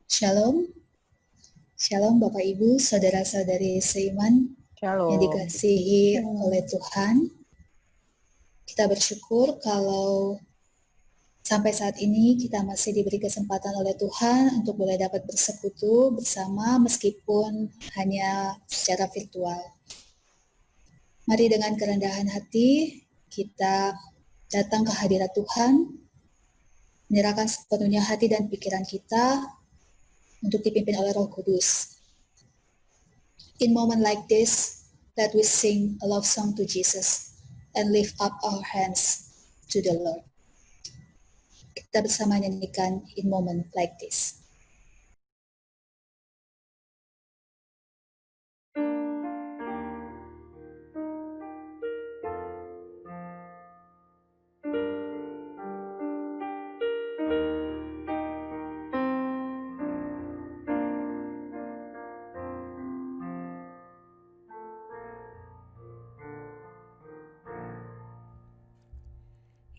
Shalom, Shalom Bapak Ibu, Saudara-saudari seiman yang Shalom. dikasihi oleh Tuhan. Kita bersyukur kalau sampai saat ini kita masih diberi kesempatan oleh Tuhan untuk boleh dapat bersekutu bersama meskipun hanya secara virtual. Mari dengan kerendahan hati kita datang ke hadirat Tuhan, menyerahkan sepenuhnya hati dan pikiran kita untuk dipimpin oleh Roh Kudus. In moment like this, let we sing a love song to Jesus and lift up our hands to the Lord. Kita bersama nyanyikan In Moment Like This.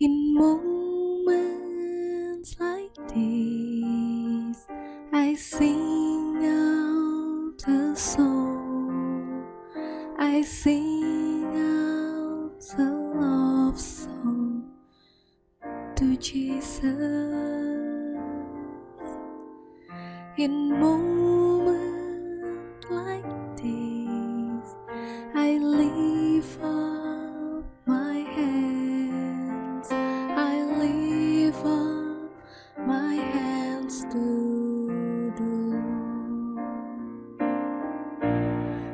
In moments like this, I sing out a song. I sing out a love song to Jesus. In moments like this, I lift up my hands. I lift up my hands to the Lord,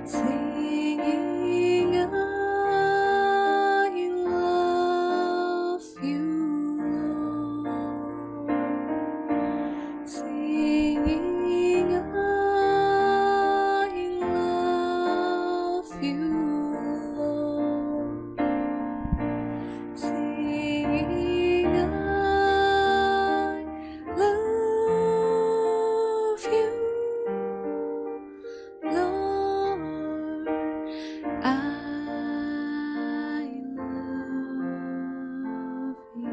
singing, I love you, Lord, singing, I love you, Lord, singing, I love you, Lord, I love you.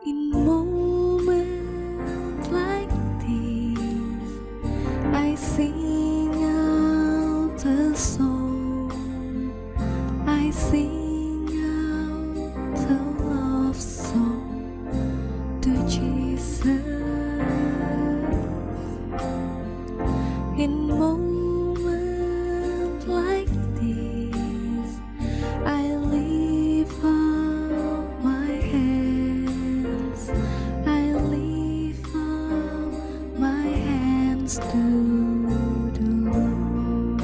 In moments like this, I sing out a song. I sing out a love song to Jesus. In moments like this, I lift up my hands. I lift up my hands to the Lord,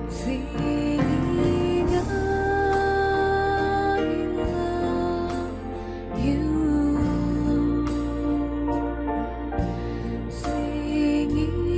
singing, I love you, Lord, singing,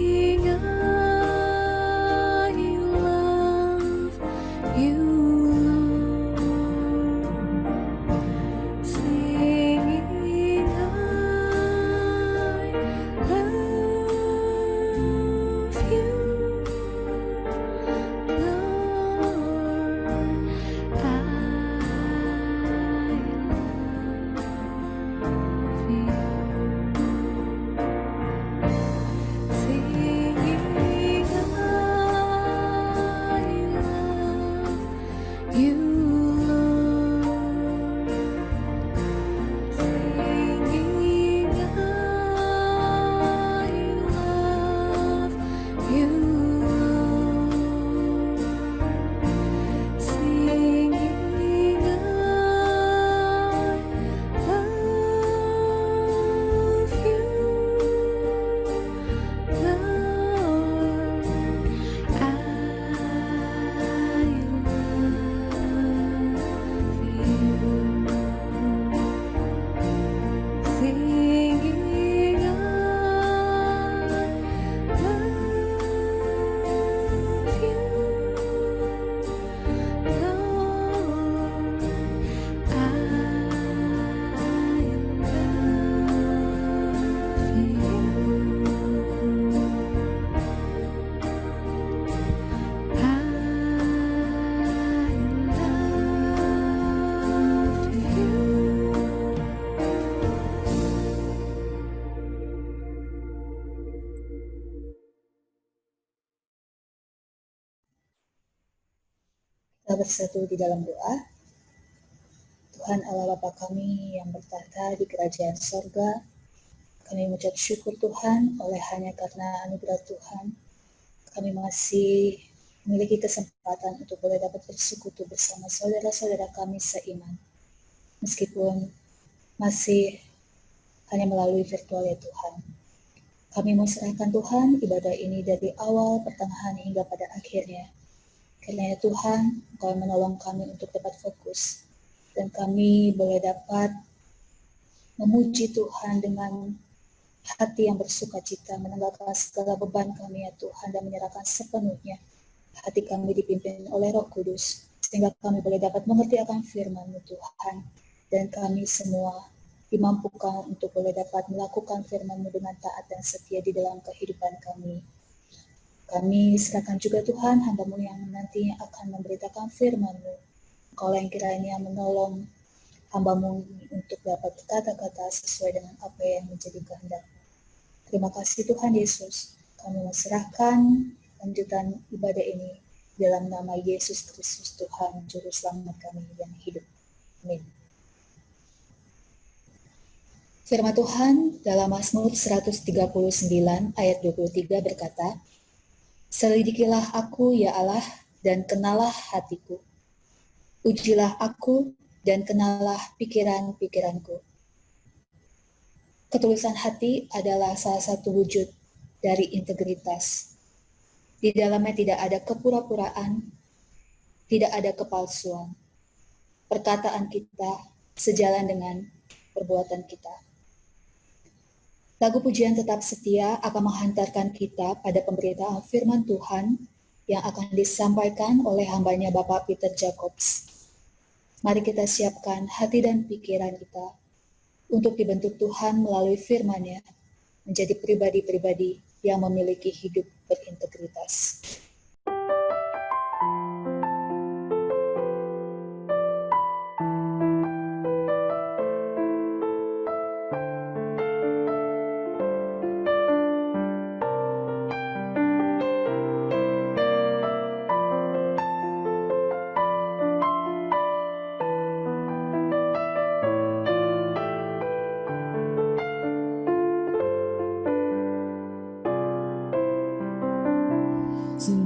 Kita bersatu di dalam doa. Tuhan Allah Bapa kami yang bertahta di kerajaan sorga, kami mengucap syukur Tuhan oleh hanya karena anugerah Tuhan. Kami masih memiliki kesempatan untuk boleh dapat bersekutu bersama saudara-saudara kami seiman. Meskipun masih hanya melalui virtual ya Tuhan. Kami mau serahkan Tuhan ibadah ini dari awal, pertengahan hingga pada akhirnya. Karena ya Tuhan, Engkau menolong kami untuk dapat fokus. Dan kami boleh dapat memuji Tuhan dengan hati yang bersuka cita, menanggalkan segala beban kami ya Tuhan, dan menyerahkan sepenuhnya hati kami dipimpin oleh Roh Kudus, sehingga kami boleh dapat mengerti akan firman-Mu Tuhan, dan kami semua dimampukan untuk boleh dapat melakukan firman-Mu dengan taat dan setia di dalam kehidupan kami. Kami serahkan juga Tuhan hamba-Mu yang nantinya akan memberitakan firman-Mu. Engkau yang kiranya menolong hamba-Mu untuk dapat kata-kata sesuai dengan apa yang menjadi kehendak-Mu. Terima kasih Tuhan Yesus. Kami serahkan lanjutan ibadah ini dalam nama Yesus Kristus Tuhan, Juru Selamat kami yang hidup. Amin. Firman Tuhan dalam Mazmur 139 ayat 23 berkata, "Selidikilah aku ya Allah dan kenalah hatiku. Ujilah aku dan kenalah pikiran-pikiranku." Ketulusan hati adalah salah satu wujud dari integritas. Di dalamnya tidak ada kepura-puraan, tidak ada kepalsuan. Perkataan kita sejalan dengan perbuatan kita. Lagu pujian Tetap Setia akan menghantarkan kita pada pemberitaan firman Tuhan yang akan disampaikan oleh hambanya Bapak Peter Jacobs. Mari kita siapkan hati dan pikiran kita untuk dibentuk Tuhan melalui firman-Nya menjadi pribadi-pribadi yang memiliki hidup berintegritas. Semua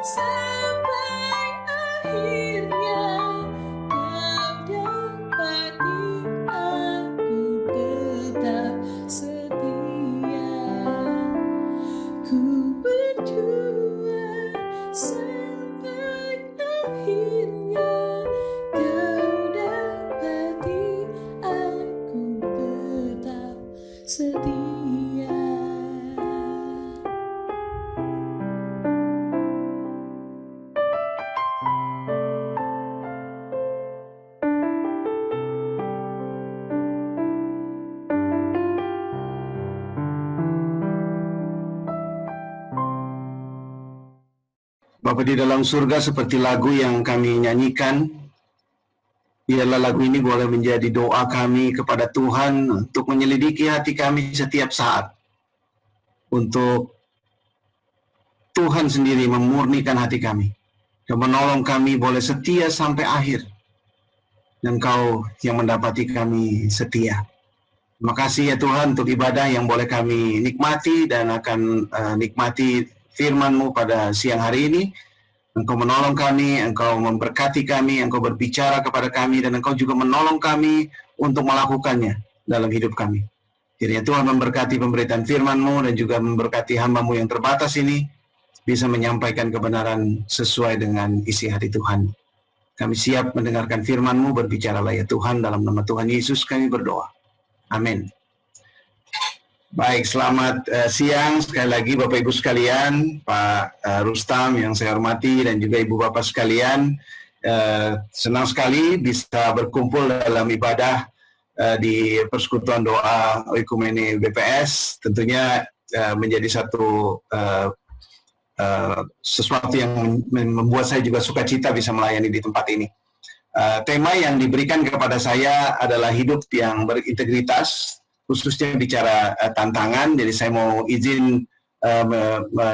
sampai akhirnya kau dapati aku tetap setia. Ku berjuang sampai akhirnya kau dapati aku tetap setia. Bapa di dalam surga, seperti lagu yang kami nyanyikan, biarlah lagu ini boleh menjadi doa kami kepada Tuhan untuk menyelidiki hati kami setiap saat. Untuk Tuhan sendiri memurnikan hati kami dan menolong kami boleh setia sampai akhir. Dan Kau yang mendapati kami setia. Terima kasih ya Tuhan untuk ibadah yang boleh kami nikmati dan akan nikmati firman-Mu pada siang hari ini. Engkau menolong kami, Engkau memberkati kami, Engkau berbicara kepada kami, dan Engkau juga menolong kami untuk melakukannya dalam hidup kami. Kiranya Tuhan memberkati pemberitaan firman-Mu dan juga memberkati hamba-Mu yang terbatas ini, bisa menyampaikan kebenaran sesuai dengan isi hati Tuhan. Kami siap mendengarkan firman-Mu, berbicaralah ya Tuhan, dalam nama Tuhan Yesus kami berdoa. Amin. Baik, selamat siang sekali lagi Bapak Ibu sekalian, Pak Rustam yang saya hormati dan juga Ibu Bapak sekalian. Senang sekali bisa berkumpul dalam ibadah di Persekutuan Doa Oikumene BPS. Tentunya menjadi satu sesuatu yang membuat saya juga sukacita bisa melayani di tempat ini. Tema yang diberikan kepada saya adalah hidup yang berintegritas, khususnya bicara tantangan. Jadi saya mau izin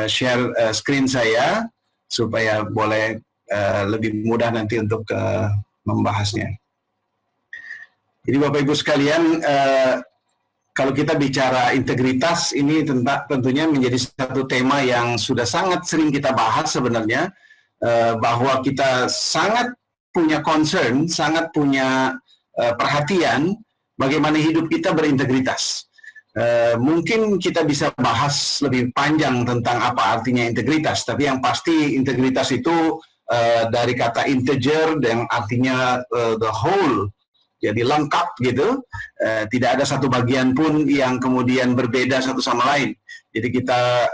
share screen saya supaya boleh lebih mudah nanti untuk membahasnya. Jadi Bapak Ibu sekalian, kalau kita bicara integritas ini tentunya menjadi satu tema yang sudah sangat sering kita bahas sebenarnya, bahwa kita sangat punya concern, sangat punya perhatian bagaimana hidup kita berintegritas. Mungkin kita bisa bahas lebih panjang tentang apa artinya integritas, tapi yang pasti integritas itu dari kata integer yang artinya the whole, jadi lengkap gitu. Tidak ada satu bagian pun yang kemudian berbeda satu sama lain. Jadi kita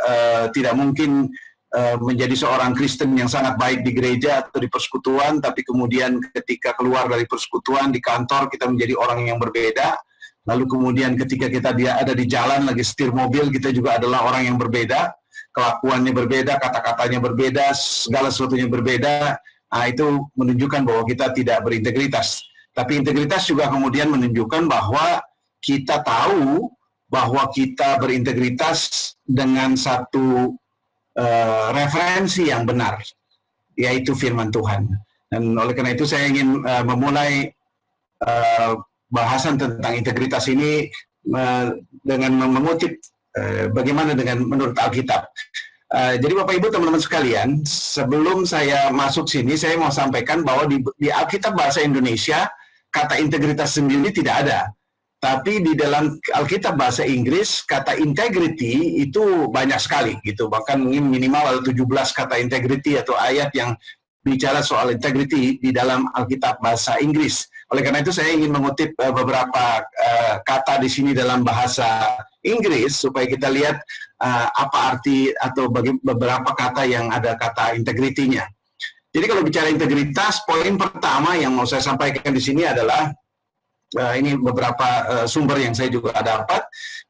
tidak mungkin menjadi seorang Kristen yang sangat baik di gereja atau di persekutuan, tapi kemudian ketika keluar dari persekutuan di kantor kita menjadi orang yang berbeda. Lalu kemudian ketika kita ada di jalan lagi setir mobil, kita juga adalah orang yang berbeda, kelakuannya berbeda, kata-katanya berbeda, segala sesuatunya berbeda. Nah, itu menunjukkan bahwa kita tidak berintegritas. Tapi integritas juga kemudian menunjukkan bahwa kita tahu bahwa kita berintegritas dengan satu referensi yang benar, yaitu firman Tuhan. Dan oleh karena itu saya ingin memulai bahasan tentang integritas ini dengan mengutip bagaimana dengan menurut Alkitab. Jadi Bapak Ibu teman-teman sekalian, sebelum saya masuk sini, saya mau sampaikan bahwa di Alkitab bahasa Indonesia kata integritas sendiri tidak ada. Tapi di dalam Alkitab bahasa Inggris, kata integrity itu banyak sekali gitu. Bahkan minimal ada 17 kata integrity atau ayat yang bicara soal integrity di dalam Alkitab bahasa Inggris. Oleh karena itu saya ingin mengutip beberapa kata di sini dalam bahasa Inggris supaya kita lihat apa arti atau beberapa kata yang ada kata integrity-nya. Jadi kalau bicara integritas, poin pertama yang mau saya sampaikan di sini adalah ini beberapa sumber yang saya juga dapat.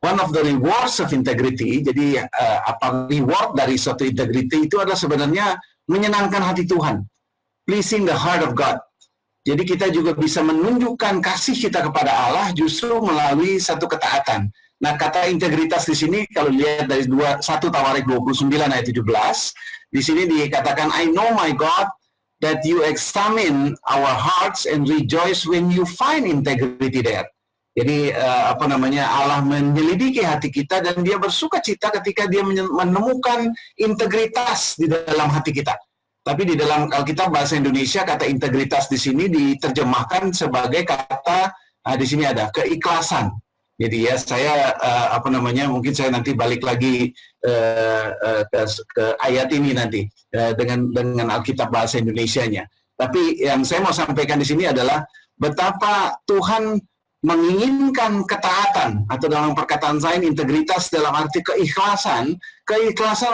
One of the rewards of integrity, jadi apa reward dari suatu integrity itu adalah sebenarnya menyenangkan hati Tuhan, pleasing the heart of God. Jadi kita juga bisa menunjukkan kasih kita kepada Allah justru melalui satu ketaatan. Nah, kata integritas di sini kalau lihat dari 1 Tawarik 29 ayat 17, di sini dikatakan, I know my God that you examine our hearts and rejoice when you find integrity there. Jadi Allah menyelidiki hati kita dan dia bersuka cita ketika dia menemukan integritas di dalam hati kita. Tapi di dalam Alkitab bahasa Indonesia kata integritas di sini diterjemahkan sebagai kata di sini ada keikhlasan. Jadi ya saya mungkin saya nanti balik lagi ke ayat ini nanti dengan Alkitab bahasa Indonesianya. Tapi yang saya mau sampaikan di sini adalah betapa Tuhan menginginkan ketaatan, atau dalam perkataan saya integritas dalam arti keikhlasan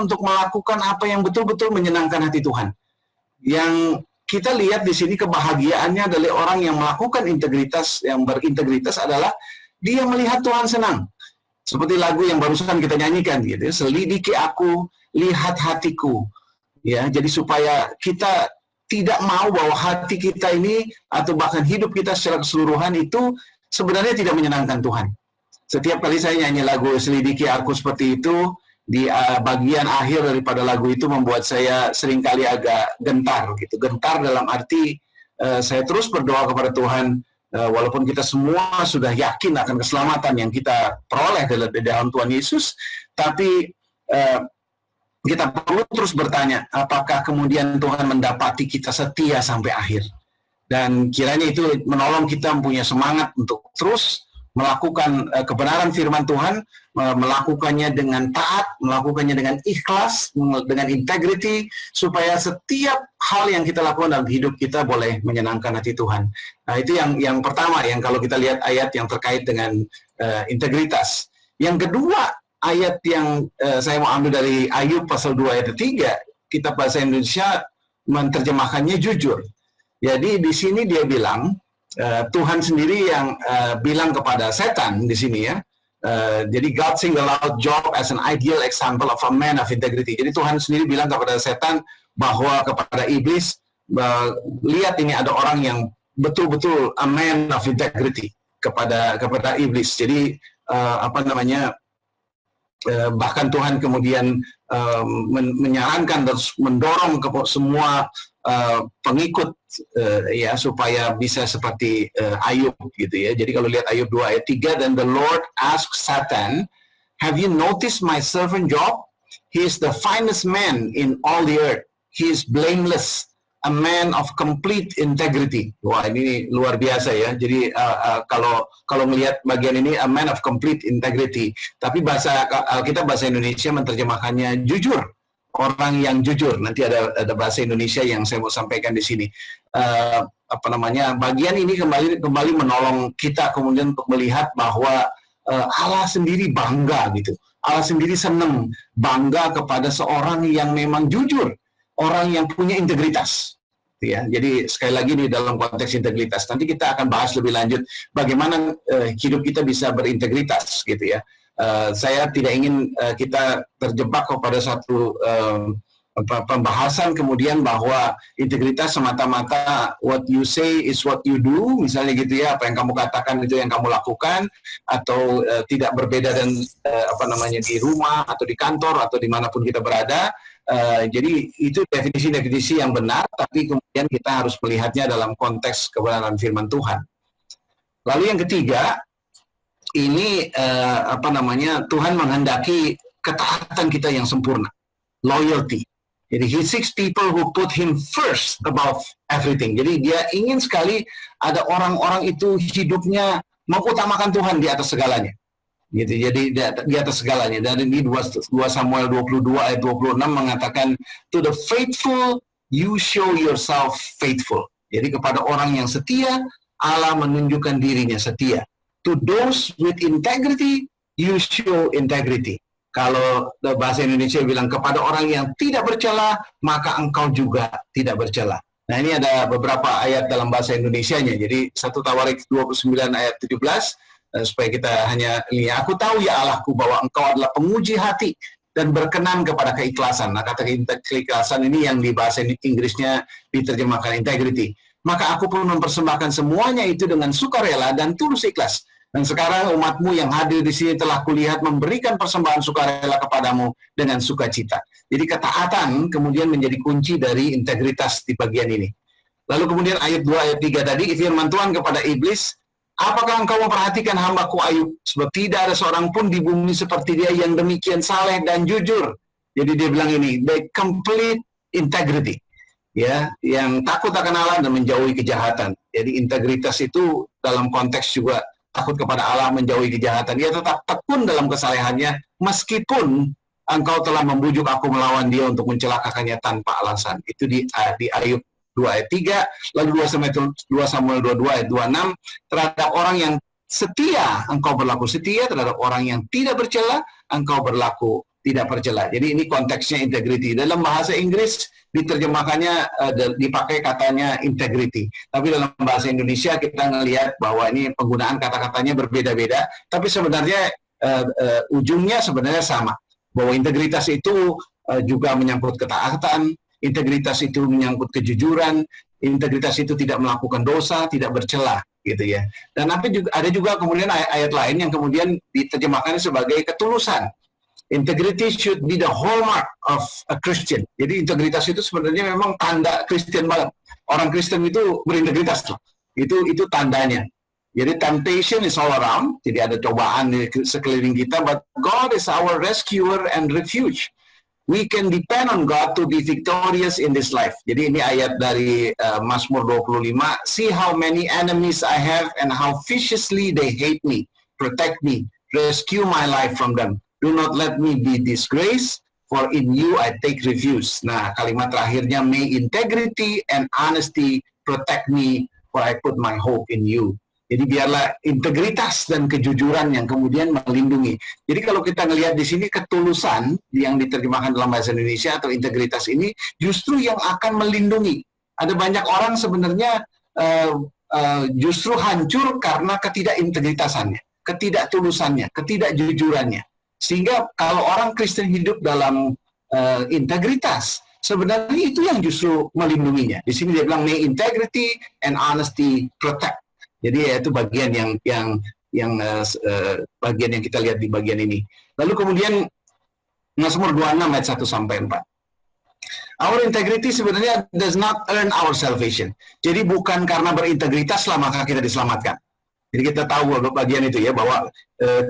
untuk melakukan apa yang betul-betul menyenangkan hati Tuhan. Yang kita lihat di sini kebahagiaannya adalah orang yang melakukan integritas, yang berintegritas adalah dia melihat Tuhan senang. Seperti lagu yang barusan kita nyanyikan gitu, selidiki aku, lihat hatiku. Ya, jadi supaya kita tidak mau bahwa hati kita ini atau bahkan hidup kita secara keseluruhan itu sebenarnya tidak menyenangkan Tuhan. Setiap kali saya nyanyi lagu selidiki aku seperti itu, di bagian akhir daripada lagu itu membuat saya seringkali agak gentar gitu. Gentar dalam arti saya terus berdoa kepada Tuhan, walaupun kita semua sudah yakin akan keselamatan yang kita peroleh di dalam Tuhan Yesus, tapi kita perlu terus bertanya, apakah kemudian Tuhan mendapati kita setia sampai akhir? Dan kiranya itu menolong kita mempunyai semangat untuk terus melakukan kebenaran firman Tuhan, melakukannya dengan taat, melakukannya dengan ikhlas, dengan integrity, supaya setiap hal yang kita lakukan dalam hidup kita boleh menyenangkan hati Tuhan. Nah, itu yang pertama, yang kalau kita lihat ayat yang terkait dengan integritas. Yang kedua, ayat yang saya mau ambil dari Ayub pasal 2 ayat 3, kitab bahasa Indonesia menerjemahkannya jujur. Jadi di sini dia bilang, Tuhan sendiri yang bilang kepada setan di sini ya. Jadi God singled out Job as an ideal example of a man of integrity. Jadi Tuhan sendiri bilang kepada setan bahwa kepada iblis, lihat ini ada orang yang betul-betul a man of integrity kepada iblis. Jadi bahkan Tuhan kemudian menyarankan dan mendorong ke semua pengikut ya supaya bisa seperti Ayub gitu ya. Jadi kalau lihat Ayub 2 ayat 3, dan the Lord asked Satan, have you noticed my servant Job? He is the finest man in all the earth. He is blameless, a man of complete integrity. Wah, ini luar biasa ya. Jadi kalau melihat bagian ini, a man of complete integrity. Tapi kita bahasa Indonesia menerjemahkannya jujur. Orang yang jujur. Nanti ada bahasa Indonesia yang saya mau sampaikan di sini. Bagian ini kembali menolong kita kemudian untuk melihat bahwa Allah sendiri bangga gitu. Allah sendiri senang bangga kepada seorang yang memang jujur, orang yang punya integritas. Ya, jadi sekali lagi di dalam konteks integritas. Nanti kita akan bahas lebih lanjut bagaimana hidup kita bisa berintegritas gitu ya. Saya tidak ingin kita terjebak kepada satu pembahasan kemudian bahwa integritas semata-mata what you say is what you do, misalnya gitu ya, apa yang kamu katakan itu yang kamu lakukan, atau tidak berbeda dan di rumah atau di kantor atau dimanapun kita berada. Jadi itu definisi-definisi yang benar, tapi kemudian kita harus melihatnya dalam konteks kebenaran firman Tuhan. Lalu yang ketiga, ini Tuhan menghendaki ketaatan kita yang sempurna, loyalty. Jadi he seeks people who put him first above everything. Jadi dia ingin sekali ada orang-orang itu hidupnya mengutamakan Tuhan di atas segalanya. Gitu. Jadi di atas segalanya. Dan ini 2 Samuel 22 ayat 26 mengatakan, to the faithful you show yourself faithful. Jadi kepada orang yang setia, Allah menunjukkan dirinya setia. To those with integrity, you show integrity. Kalau bahasa Indonesia bilang kepada orang yang tidak bercela, maka engkau juga tidak bercela. Nah, ini ada beberapa ayat dalam bahasa Indonesianya. Jadi 1 Tawarik 29 ayat 17, supaya kita hanya ini, aku tahu ya Allahku bahwa engkau adalah penguji hati dan berkenan kepada keikhlasan. Nah, kata keikhlasan ini yang di bahasa Inggrisnya diterjemahkan integrity. Maka aku pun mempersembahkan semuanya itu dengan sukarela dan tulus ikhlas. Dan sekarang umatmu yang hadir di sini telah kulihat memberikan persembahan sukarela kepadamu dengan sukacita. Jadi ketaatan kemudian menjadi kunci dari integritas di bagian ini. Lalu kemudian ayat 2, ayat 3 tadi, firman Tuhan kepada iblis, apakah engkau memperhatikan hambaku Ayub? Sebab tidak ada seorang pun di bumi seperti dia yang demikian saleh dan jujur. Jadi dia bilang ini, the complete integrity. ya, yang takut akan Allah dan menjauhi kejahatan. Jadi integritas itu dalam konteks juga takut kepada Allah, menjauhi kejahatan. Dia tetap tekun dalam kesalehannya meskipun engkau telah membujuk aku melawan dia untuk mencelakakannya tanpa alasan. Itu di Ayub 2 ayat 3, lalu 2 Samuel 22 ayat 26, terhadap orang yang setia engkau berlaku setia, terhadap orang yang tidak bercela engkau berlaku tidak bercela. Jadi ini konteksnya integrity. Dalam bahasa Inggris diterjemahkannya dipakai katanya integrity. Tapi dalam bahasa Indonesia kita ngelihat bahwa ini penggunaan kata-katanya berbeda-beda, tapi sebenarnya ujungnya sebenarnya sama. Bahwa integritas itu juga menyangkut ketaatan, integritas itu menyangkut kejujuran, integritas itu tidak melakukan dosa, tidak bercela, gitu ya. Dan ada juga kemudian ayat lain yang kemudian diterjemahkan sebagai ketulusan. Integrity should be the hallmark of a Christian. Jadi integritas itu sebenarnya memang tanda Kristen banget. Orang Kristen itu berintegritas tuh. Itu tandanya. Jadi temptation is all around. Jadi ada cobaan di sekeliling kita, but God is our rescuer and refuge. We can depend on God to be victorious in this life. Jadi ini ayat dari Mazmur 25. See how many enemies I have and how viciously they hate me. Protect me. Rescue my life from them. Do not let me be disgraced, for in you I take refuge. Nah, kalimat terakhirnya, may integrity and honesty protect me, for I put my hope in you. Jadi biarlah integritas dan kejujuran yang kemudian melindungi. Jadi kalau kita ngelihat di sini ketulusan yang diterjemahkan dalam bahasa Indonesia atau integritas ini justru yang akan melindungi. Ada banyak orang sebenarnya justru hancur karena ketidakintegritasannya, ketidaktulusannya, ketidakjujurannya. Sehingga kalau orang Kristen hidup dalam integritas, sebenarnya itu yang justru melindunginya. Di sini dia bilang, may integrity and honesty protect. Jadi itu bagian bagian yang kita lihat di bagian ini. Lalu kemudian Mazmur 26 ayat 1 sampai 4. Our integrity sebenarnya does not earn our salvation. Jadi bukan karena berintegritaslah maka kita diselamatkan. Jadi kita tahu bagian itu ya, bahwa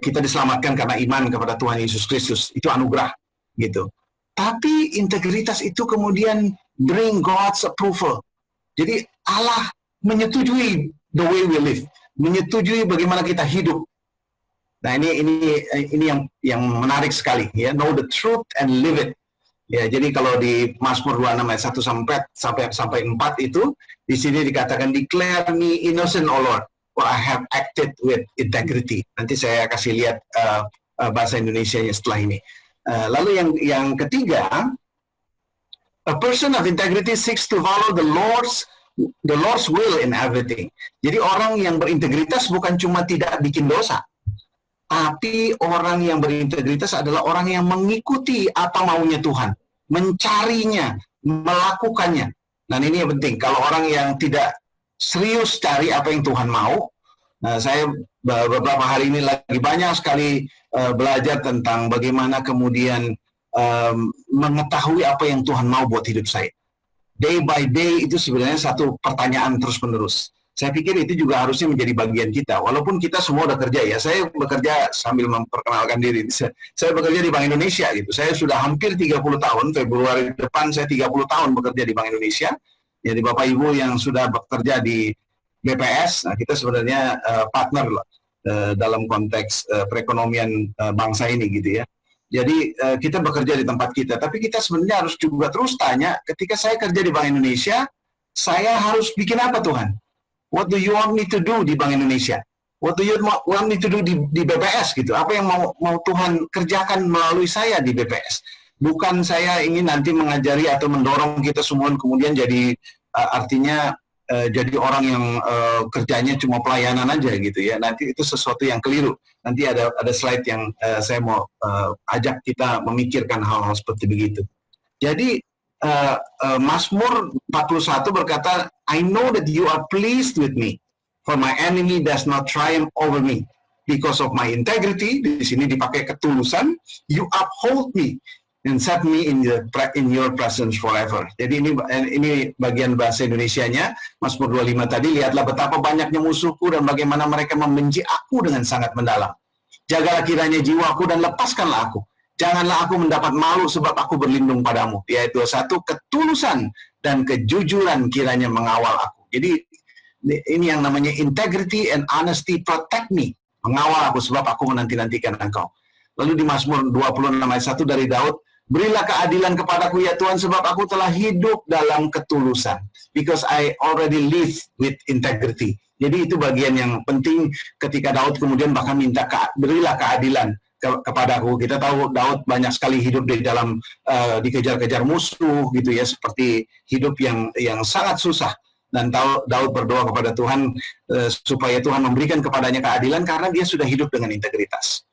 kita diselamatkan karena iman kepada Tuhan Yesus Kristus. Itu anugerah gitu. Tapi integritas itu kemudian bring God's approval. Jadi Allah menyetujui the way we live, menyetujui bagaimana kita hidup. Nah, ini yang menarik sekali ya, know the truth and live it. Ya, jadi kalau di Mazmur 26 ayat 1 sampai 4 itu di sini dikatakan, declare me innocent, O Lord, for I have acted with integrity. Nanti saya kasih lihat bahasa Indonesianya setelah ini. Lalu yang ketiga, a person of integrity seeks to follow the Lord's will in everything. Jadi orang yang berintegritas bukan cuma tidak bikin dosa, tapi orang yang berintegritas adalah orang yang mengikuti apa maunya Tuhan, mencarinya, melakukannya. Dan ini yang penting. Kalau orang yang tidak serius cari apa yang Tuhan mau. Nah, saya beberapa hari ini lagi banyak sekali belajar tentang bagaimana kemudian mengetahui apa yang Tuhan mau buat hidup saya. Day by day itu sebenarnya satu pertanyaan terus-menerus. Saya pikir itu juga harusnya menjadi bagian kita. Walaupun kita semua udah kerja ya. Saya bekerja sambil memperkenalkan diri. Saya bekerja di Bank Indonesia gitu. Saya sudah hampir 30 tahun. Februari depan saya 30 tahun bekerja di Bank Indonesia. Jadi Bapak Ibu yang sudah bekerja di BPS, nah kita sebenarnya partner loh, dalam konteks perekonomian bangsa ini gitu ya. Jadi kita bekerja di tempat kita, tapi kita sebenarnya harus juga terus tanya, ketika saya kerja di Bank Indonesia, saya harus bikin apa Tuhan? What do you want me to do di Bank Indonesia? What do you want me to do di BPS gitu? Apa yang mau Tuhan kerjakan melalui saya di BPS? Bukan saya ingin nanti mengajari atau mendorong kita semua kemudian jadi artinya jadi orang yang kerjanya cuma pelayanan aja gitu ya. Nanti itu sesuatu yang keliru. Nanti ada slide yang saya mau ajak kita memikirkan hal-hal seperti begitu. Jadi Mazmur 41 berkata, I know that you are pleased with me, for my enemy does not triumph over me. Because of my integrity, di sini dipakai ketulusan, you uphold me and set me in your presence forever. Jadi ini bagian bahasa Indonesianya, Mazmur 25 tadi, lihatlah betapa banyaknya musuhku dan bagaimana mereka membenci aku dengan sangat mendalam. Jagalah kiranya jiwaku dan lepaskanlah aku. Janganlah aku mendapat malu sebab aku berlindung padamu. Di ayat 21, ketulusan dan kejujuran kiranya mengawal aku. Jadi ini yang namanya integrity and honesty protect me. Mengawal aku sebab aku menanti-nantikan engkau. Lalu di Mazmur 26 ayat 1 dari Daud, berilah keadilan kepadaku ya Tuhan sebab aku telah hidup dalam ketulusan. Because I already live with integrity. Jadi itu bagian yang penting ketika Daud kemudian bahkan minta berilah keadilan kepadaku. Kita tahu Daud banyak sekali hidup di dalam dikejar-kejar musuh gitu ya, seperti hidup yang sangat susah. Dan Daud berdoa kepada Tuhan supaya Tuhan memberikan kepadanya keadilan karena dia sudah hidup dengan integritas.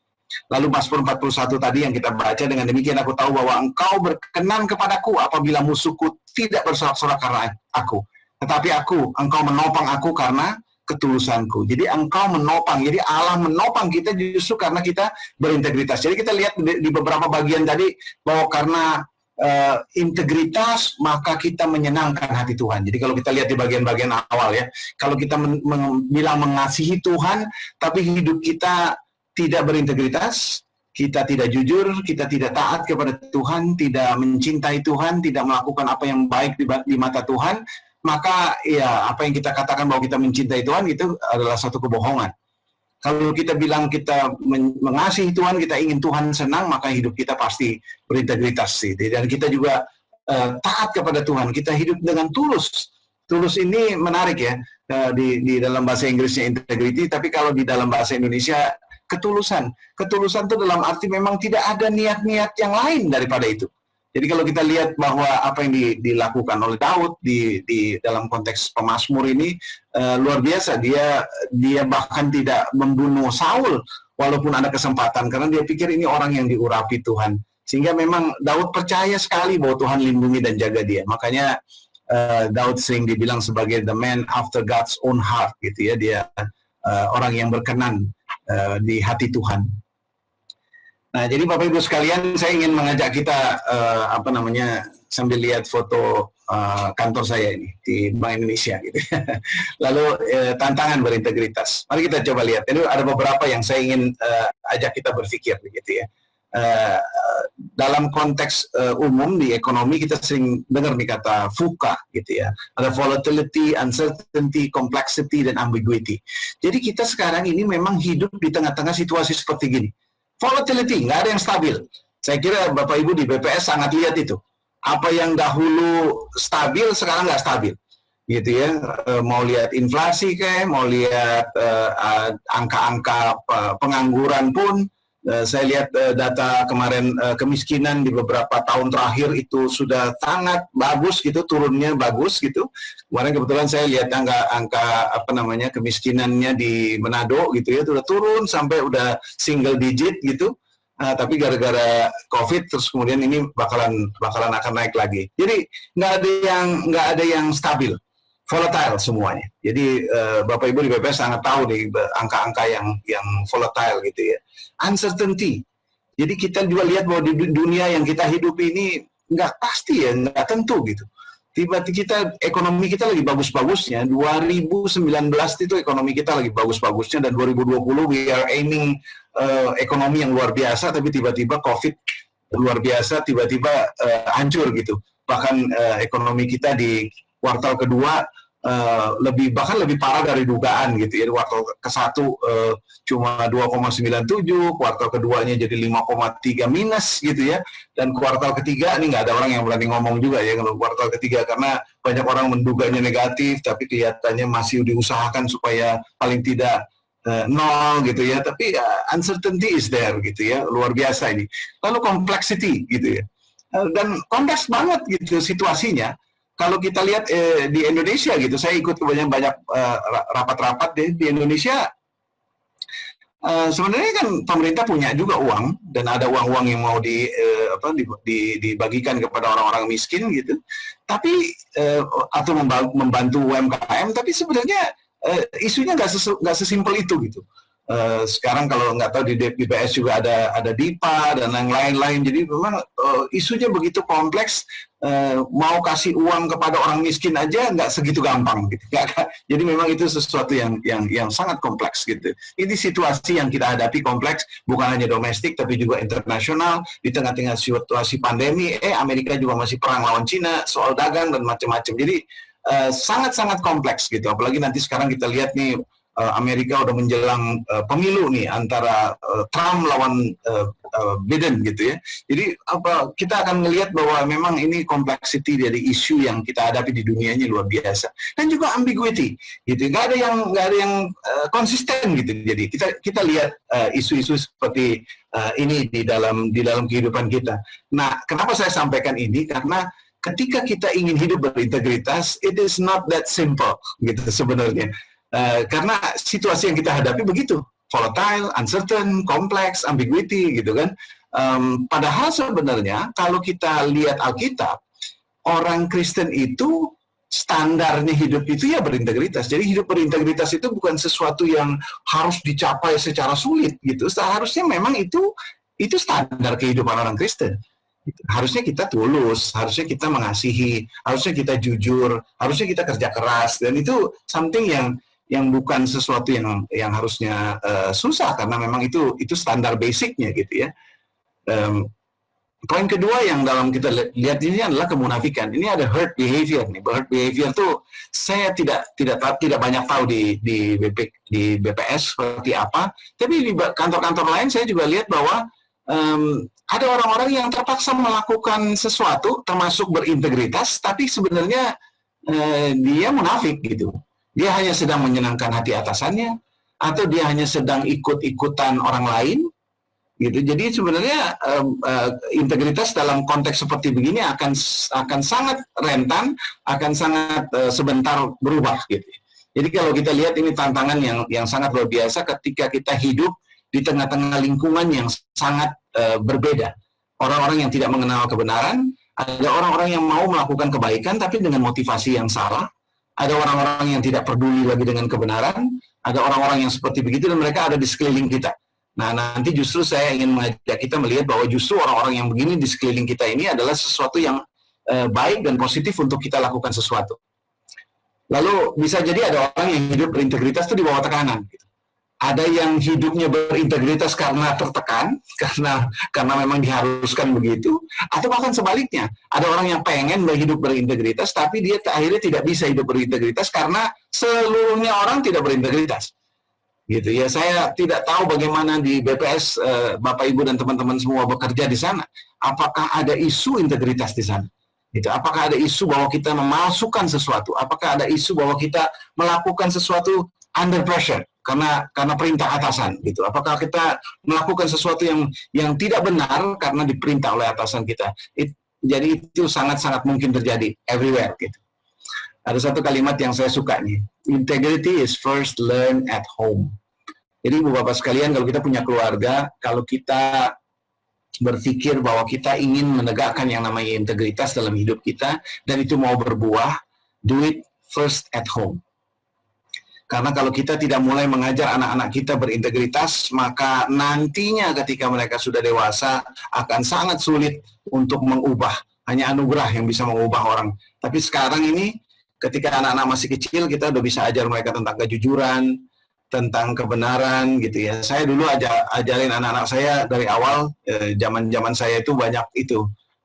Lalu Mazmur 41 tadi yang kita baca, dengan demikian aku tahu bahwa engkau berkenan kepadaku apabila musuhku tidak bersorak-sorak karena aku. Tetapi engkau menopang aku karena ketulusanku. Jadi engkau menopang. Jadi Allah menopang kita justru karena kita berintegritas. Jadi kita lihat di beberapa bagian tadi bahwa karena integritas maka kita menyenangkan hati Tuhan. Jadi kalau kita lihat di bagian-bagian awal ya, kalau kita bilang mengasihi Tuhan tapi hidup kita tidak berintegritas, kita tidak jujur, kita tidak taat kepada Tuhan, tidak mencintai Tuhan, tidak melakukan apa yang baik di mata Tuhan, maka ya apa yang kita katakan bahwa kita mencintai Tuhan itu adalah satu kebohongan. Kalau kita bilang kita mengasihi Tuhan, kita ingin Tuhan senang, maka hidup kita pasti berintegritas sih. Dan kita juga taat kepada Tuhan, kita hidup dengan tulus. Tulus ini menarik ya, di dalam bahasa Inggrisnya integrity, tapi kalau di dalam bahasa Indonesia ketulusan. Ketulusan itu dalam arti memang tidak ada niat-niat yang lain daripada itu. Jadi kalau kita lihat bahwa apa yang dilakukan oleh Daud di dalam konteks pemazmur ini luar biasa. Dia bahkan tidak membunuh Saul walaupun ada kesempatan karena dia pikir ini orang yang diurapi Tuhan. Sehingga memang Daud percaya sekali bahwa Tuhan lindungi dan jaga dia. Makanya Daud sering dibilang sebagai the man after God's own heart gitu ya. Dia orang yang berkenan di hati Tuhan. Nah, jadi Bapak Ibu sekalian, saya ingin mengajak kita sambil lihat foto kantor saya ini di Bank Indonesia gitu. Lalu tantangan berintegritas. Mari kita coba lihat. Ini ada beberapa yang saya ingin ajak kita berpikir begitu ya. Dalam konteks umum di ekonomi kita sering dengar nih kata VUCA gitu ya. Ada volatility, uncertainty, complexity, dan ambiguity. Jadi kita sekarang ini memang hidup di tengah-tengah situasi seperti gini. Volatility, nggak ada yang stabil. Saya kira Bapak Ibu di BPS sangat lihat itu. Apa yang dahulu stabil, sekarang nggak stabil. Gitu ya, mau lihat inflasi kayak, mau lihat angka-angka pengangguran pun, saya lihat data kemarin kemiskinan di beberapa tahun terakhir itu sudah sangat bagus gitu, turunnya bagus gitu. Kemarin kebetulan saya lihat angka kemiskinannya di Manado gitu ya, sudah turun sampai udah single digit gitu. Tapi gara-gara COVID terus kemudian ini bakalan akan naik lagi. Jadi nggak ada yang stabil, volatile semuanya. Jadi Bapak Ibu di BPS sangat tahu nih angka-angka yang volatile gitu ya. Uncertainty. Jadi kita juga lihat bahwa di dunia yang kita hidup ini nggak pasti ya, nggak tentu gitu. Tiba-tiba ekonomi kita lagi bagus-bagusnya, 2019 itu ekonomi kita lagi bagus-bagusnya, dan 2020 we are aiming ekonomi yang luar biasa, tapi tiba-tiba COVID luar biasa, tiba-tiba hancur gitu. Bahkan ekonomi kita di kuartal kedua lebih parah dari dugaan gitu ya. Kuartal ke-1 cuma 2,97, kuartal keduanya jadi 5,3 minus gitu ya, dan kuartal ketiga ini nggak ada orang yang berani ngomong juga ya kalau kuartal ketiga, karena banyak orang menduganya negatif tapi kelihatannya masih diusahakan supaya paling tidak nol gitu ya, tapi uncertainty is there gitu ya, luar biasa ini. Lalu complexity gitu ya, dan kompleks banget gitu situasinya. Kalau kita lihat di Indonesia gitu, saya ikut banyak rapat-rapat di Indonesia. Sebenarnya kan pemerintah punya juga uang, dan ada uang-uang yang mau dibagikan kepada orang-orang miskin gitu. Tapi atau membantu UMKM, tapi sebenarnya isunya nggak sesimpel itu gitu. Sekarang kalau nggak tahu di BPS juga ada DIPA dan yang lain-lain. Jadi memang isunya begitu kompleks. Mau kasih uang kepada orang miskin aja nggak segitu gampang gitu. Jadi memang itu sesuatu yang sangat kompleks gitu. Ini situasi yang kita hadapi kompleks, bukan hanya domestik tapi juga internasional. Di tengah-tengah situasi pandemi, Amerika juga masih perang lawan Cina soal dagang dan macam-macam. Jadi sangat-sangat kompleks gitu. Apalagi nanti sekarang kita lihat nih, Amerika udah menjelang pemilu nih antara Trump lawan Biden gitu ya. Jadi kita akan melihat bahwa memang ini kompleksiti dari isu yang kita hadapi di dunia ini luar biasa. Dan juga ambiguity gitu. Nggak ada yang konsisten gitu. Jadi kita lihat isu-isu seperti ini di dalam kehidupan kita. Nah, kenapa saya sampaikan ini? Karena ketika kita ingin hidup berintegritas, it is not that simple gitu sebenarnya. Karena situasi yang kita hadapi begitu, volatile, uncertain, kompleks, ambiguity gitu kan. Padahal sebenarnya kalau kita lihat Alkitab, orang Kristen itu standarnya hidup itu ya berintegritas. Jadi hidup berintegritas itu bukan sesuatu yang harus dicapai secara sulit gitu. Seharusnya memang itu standar kehidupan orang Kristen. Harusnya kita tulus, harusnya kita mengasihi, harusnya kita jujur, harusnya kita kerja keras, dan itu something yang bukan sesuatu yang harusnya susah, karena memang itu standar basicnya gitu ya. Poin kedua yang dalam kita lihat ini adalah kemunafikan. Ini ada hurt behavior nih. Hurt behavior tuh saya tidak banyak tahu di BPS seperti apa, tapi di kantor-kantor lain saya juga lihat bahwa ada orang-orang yang terpaksa melakukan sesuatu termasuk berintegritas, tapi sebenarnya dia munafik gitu. Dia hanya sedang menyenangkan hati atasannya, atau dia hanya sedang ikut-ikutan orang lain, gitu. Jadi sebenarnya integritas dalam konteks seperti begini akan sangat rentan, akan sangat sebentar berubah, gitu. Jadi kalau kita lihat ini tantangan yang sangat luar biasa ketika kita hidup di tengah-tengah lingkungan yang sangat berbeda. Orang-orang yang tidak mengenal kebenaran, ada orang-orang yang mau melakukan kebaikan tapi dengan motivasi yang salah. Ada orang-orang yang tidak peduli lagi dengan kebenaran, ada orang-orang yang seperti begitu, dan mereka ada di sekeliling kita. Nah, nanti justru saya ingin mengajak kita melihat bahwa justru orang-orang yang begini di sekeliling kita ini adalah sesuatu yang baik dan positif untuk kita lakukan sesuatu. Lalu bisa jadi ada orang yang hidup berintegritas itu di bawah tekanan. Gitu. Ada yang hidupnya berintegritas karena tertekan, karena memang diharuskan begitu, atau bahkan sebaliknya, ada orang yang pengen hidup berintegritas, tapi dia akhirnya tidak bisa hidup berintegritas karena seluruhnya orang tidak berintegritas. Gitu ya, saya tidak tahu bagaimana di BPS Bapak Ibu dan teman-teman semua bekerja di sana. Apakah ada isu integritas di sana? Gitu. Apakah ada isu bahwa kita memalsukan sesuatu? Apakah ada isu bahwa kita melakukan sesuatu under pressure karena perintah atasan gitu. Apakah kita melakukan sesuatu yang tidak benar karena diperintah oleh atasan kita? Jadi itu sangat-sangat mungkin terjadi everywhere gitu. Ada satu kalimat yang saya suka nih. Integrity is first learned at home. Jadi Ibu Bapak sekalian, kalau kita punya keluarga, kalau kita berpikir bahwa kita ingin menegakkan yang namanya integritas dalam hidup kita dan itu mau berbuah, do it first at home. Karena kalau kita tidak mulai mengajar anak-anak kita berintegritas, maka nantinya ketika mereka sudah dewasa akan sangat sulit untuk mengubah. Hanya anugerah yang bisa mengubah orang. Tapi sekarang ini, ketika anak-anak masih kecil, kita udah bisa ajar mereka tentang kejujuran, tentang kebenaran gitu ya. Saya dulu ajarin anak-anak saya dari awal, zaman saya itu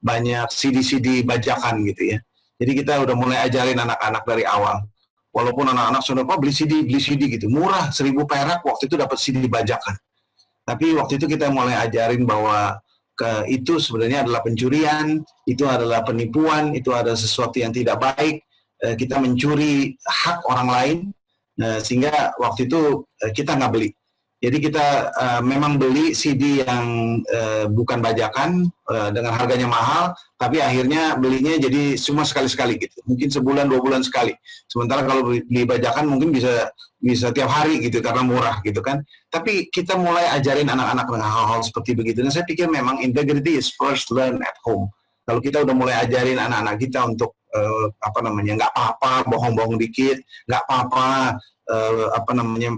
banyak CD-CD bajakan gitu ya. Jadi kita udah mulai ajarin anak-anak dari awal. Walaupun anak-anak sudah beli CD gitu, murah 1.000 perak waktu itu dapat CD bajakan. Tapi waktu itu kita mulai ajarin bahwa itu sebenarnya adalah pencurian, itu adalah penipuan, itu adalah sesuatu yang tidak baik. Kita mencuri hak orang lain, sehingga waktu itu kita nggak beli. Jadi kita memang beli CD yang bukan bajakan dengan harganya mahal, tapi akhirnya belinya jadi cuma sekali-sekali gitu. Mungkin sebulan 2 bulan sekali. Sementara kalau beli bajakan mungkin bisa tiap hari gitu karena murah gitu kan. Tapi kita mulai ajarin anak-anak dengan hal-hal seperti begitu. Dan saya pikir memang integrity is first learned at home. Kalau kita udah mulai ajarin anak-anak kita untuk nggak apa-apa bohong-bohong dikit, nggak apa-apa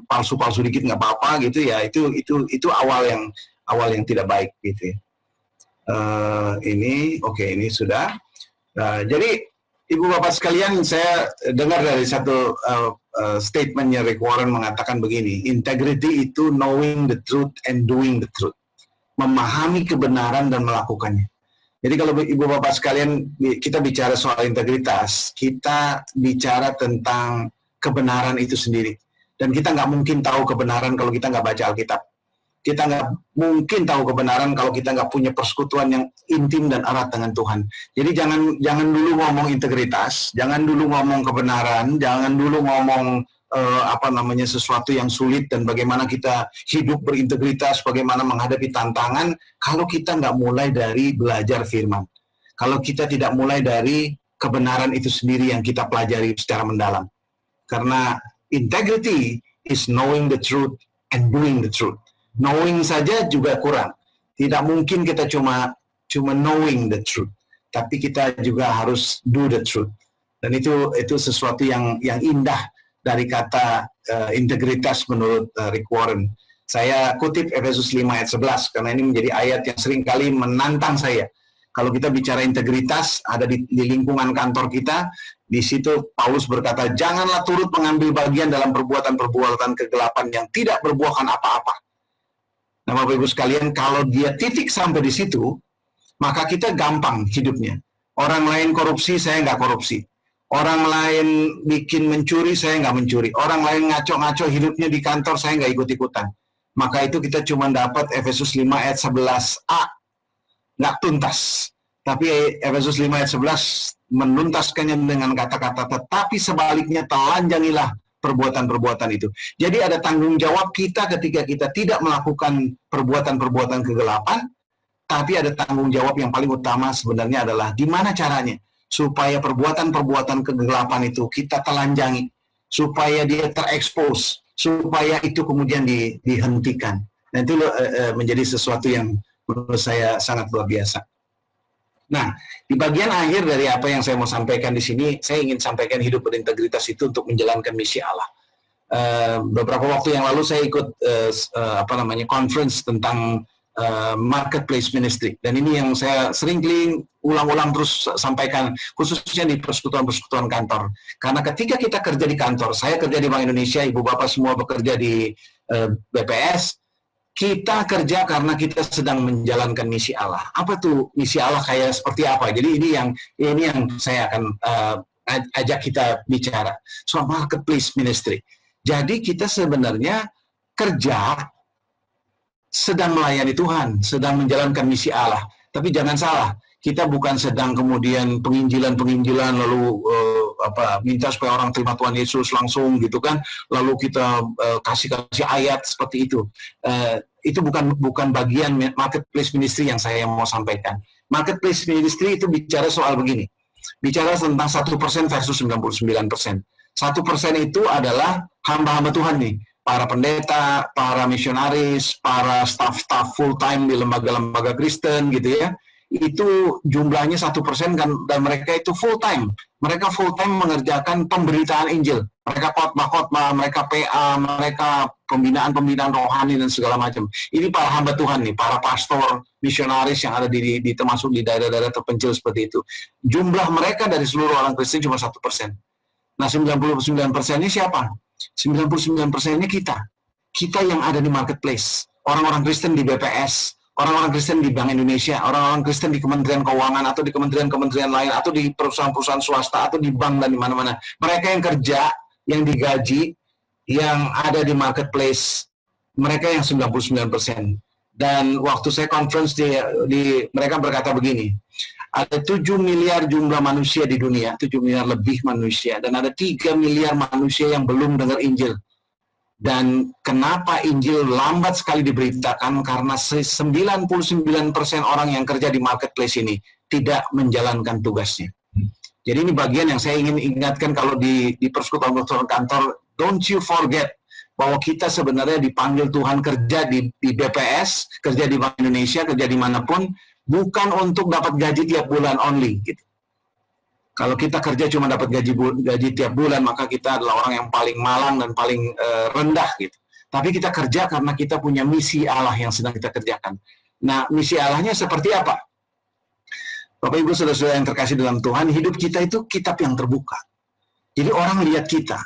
palsu-palsu dikit nggak apa-apa gitu ya, itu awal yang tidak baik gitu ya. Ini sudah. Jadi Ibu Bapak sekalian, saya dengar dari satu statementnya Rick Warren mengatakan begini, integrity itu knowing the truth and doing the truth, memahami kebenaran dan melakukannya. Jadi kalau Ibu Bapak sekalian kita bicara soal integritas, kita bicara tentang kebenaran itu sendiri. Dan kita nggak mungkin tahu kebenaran kalau kita nggak baca Alkitab. Kita nggak mungkin tahu kebenaran kalau kita nggak punya persekutuan yang intim dan erat dengan Tuhan. Jadi jangan dulu ngomong integritas, jangan dulu ngomong kebenaran, jangan dulu ngomong sesuatu yang sulit dan bagaimana kita hidup berintegritas, bagaimana menghadapi tantangan kalau kita nggak mulai dari belajar firman. Kalau kita tidak mulai dari kebenaran itu sendiri yang kita pelajari secara mendalam. Karena integrity is knowing the truth and doing the truth. Knowing saja juga kurang. Tidak mungkin kita cuma knowing the truth, tapi kita juga harus do the truth. Dan itu sesuatu yang indah dari kata integritas menurut Rick Warren. Saya kutip Efesus 5 ayat 11 karena ini menjadi ayat yang sering kali menantang saya. Kalau kita bicara integritas ada di lingkungan kantor kita, di situ Paulus berkata, janganlah turut mengambil bagian dalam perbuatan-perbuatan kegelapan yang tidak berbuahkan apa-apa. Nah, Bapak Ibu sekalian, kalau dia titik sampai di situ, maka kita gampang hidupnya. Orang lain korupsi, saya nggak korupsi. Orang lain bikin mencuri, saya nggak mencuri. Orang lain ngaco-ngaco hidupnya di kantor, saya nggak ikut-ikutan. Maka itu kita cuma dapat Efesus 5 ayat 11a. Nggak tuntas. Tapi Efesus 5 ayat 11 menuntaskannya dengan kata-kata, tetapi sebaliknya telanjangilah perbuatan-perbuatan itu. Jadi ada tanggung jawab kita ketika kita tidak melakukan perbuatan-perbuatan kegelapan, tapi ada tanggung jawab yang paling utama sebenarnya adalah gimana caranya supaya perbuatan-perbuatan kegelapan itu kita telanjangi, supaya dia terekspos, supaya itu kemudian dihentikan. Dan itu menjadi sesuatu yang menurut saya sangat luar biasa. Nah, di bagian akhir dari apa yang saya mau sampaikan di sini, saya ingin sampaikan hidup berintegritas itu untuk menjalankan misi Allah. Beberapa waktu yang lalu saya ikut conference tentang marketplace ministry, dan ini yang saya sering ulang-ulang terus sampaikan, khususnya di persekutuan-persekutuan kantor. Karena ketika kita kerja di kantor, saya kerja di Bank Indonesia, Ibu Bapak semua bekerja di BPS. Kita kerja karena kita sedang menjalankan misi Allah. Apa tuh misi Allah kayak seperti apa? Jadi ini yang saya akan ajak kita bicara soal marketplace ministry. Jadi kita sebenarnya kerja sedang melayani Tuhan, sedang menjalankan misi Allah. Tapi jangan salah, kita bukan sedang kemudian penginjilan lalu minta supaya orang terima Tuhan Yesus langsung gitu kan, lalu kita kasih ayat seperti itu. Itu bukan bagian marketplace ministry yang saya mau sampaikan. Marketplace ministry itu bicara soal begini, bicara tentang 1% versus 99%. 1% itu adalah hamba-hamba Tuhan nih, para pendeta, para misionaris, para staff full time di lembaga-lembaga Kristen gitu ya. Itu jumlahnya 1% kan, dan mereka itu full time. Mereka full time mengerjakan pemberitaan Injil. Mereka khotbah, mereka PA, mereka pembinaan rohani dan segala macam. Ini para hamba Tuhan nih, para pastor, misionaris yang ada di termasuk di daerah-daerah terpencil seperti itu. Jumlah mereka dari seluruh orang Kristen cuma 1%. Nah, 99% ini siapa? 99% ini kita. Kita yang ada di marketplace. Orang-orang Kristen di BPS, orang-orang Kristen di Bank Indonesia, orang-orang Kristen di Kementerian Keuangan atau di kementerian-kementerian lain atau di perusahaan-perusahaan swasta atau di bank dan di mana-mana. Mereka yang kerja, yang digaji, yang ada di marketplace, mereka yang 99%. Dan waktu saya conference mereka berkata begini, ada 7 miliar jumlah manusia di dunia, 7 miliar lebih manusia, dan ada 3 miliar manusia yang belum dengar Injil. Dan kenapa Injil lambat sekali diberitakan? Karena 99% orang yang kerja di marketplace ini tidak menjalankan tugasnya. Jadi ini bagian yang saya ingin ingatkan kalau di persekutuan kantor, don't you forget bahwa kita sebenarnya dipanggil Tuhan kerja di BPS, kerja di Bank Indonesia, kerja dimanapun, bukan untuk dapat gaji tiap bulan only. Gitu. Kalau kita kerja cuma dapat gaji tiap bulan, maka kita adalah orang yang paling malang dan paling rendah gitu. Tapi kita kerja karena kita punya misi Allah yang sedang kita kerjakan. Nah, misi Allahnya seperti apa? Bapak Ibu Saudara-saudara yang terkasih dalam Tuhan, hidup kita itu kitab yang terbuka. Jadi orang lihat kita.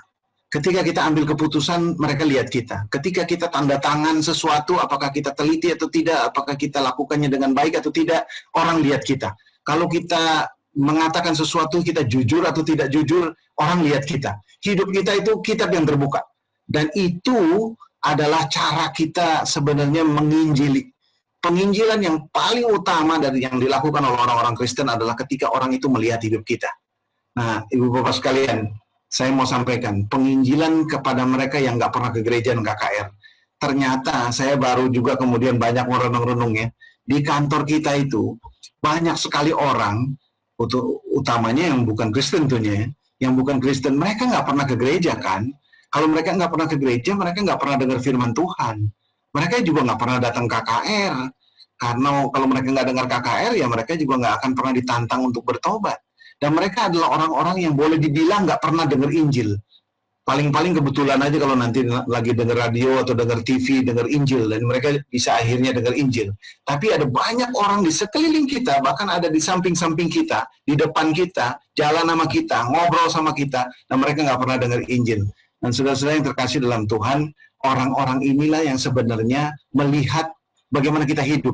Ketika kita ambil keputusan, mereka lihat kita. Ketika kita tanda tangan sesuatu, apakah kita teliti atau tidak, apakah kita lakukannya dengan baik atau tidak, orang lihat kita. Kalau kita mengatakan sesuatu, kita jujur atau tidak jujur, orang lihat kita. Hidup kita itu kitab yang terbuka. Dan itu adalah cara kita sebenarnya menginjili. Penginjilan yang paling utama dari yang dilakukan oleh orang-orang Kristen adalah ketika orang itu melihat hidup kita. Nah, Ibu Bapak sekalian, saya mau sampaikan, penginjilan kepada mereka yang nggak pernah ke gereja dan KKR. Ternyata saya baru juga kemudian banyak merenung-renung ya. Di kantor kita itu, banyak sekali orang, utamanya yang bukan Kristen tentunya, yang bukan Kristen, mereka nggak pernah ke gereja kan. Kalau mereka nggak pernah ke gereja, mereka nggak pernah dengar firman Tuhan. Mereka juga nggak pernah datang KKR. Karena kalau mereka nggak dengar KKR, ya mereka juga nggak akan pernah ditantang untuk bertobat. Dan mereka adalah orang-orang yang boleh dibilang nggak pernah dengar Injil. Paling-paling kebetulan aja kalau nanti lagi dengar radio atau dengar TV, dengar Injil, dan mereka bisa akhirnya dengar Injil. Tapi ada banyak orang di sekeliling kita, bahkan ada di samping-samping kita, di depan kita, jalan sama kita, ngobrol sama kita, dan mereka nggak pernah dengar Injil. Dan saudara-saudara yang terkasih dalam Tuhan, orang-orang inilah yang sebenarnya melihat bagaimana kita hidup.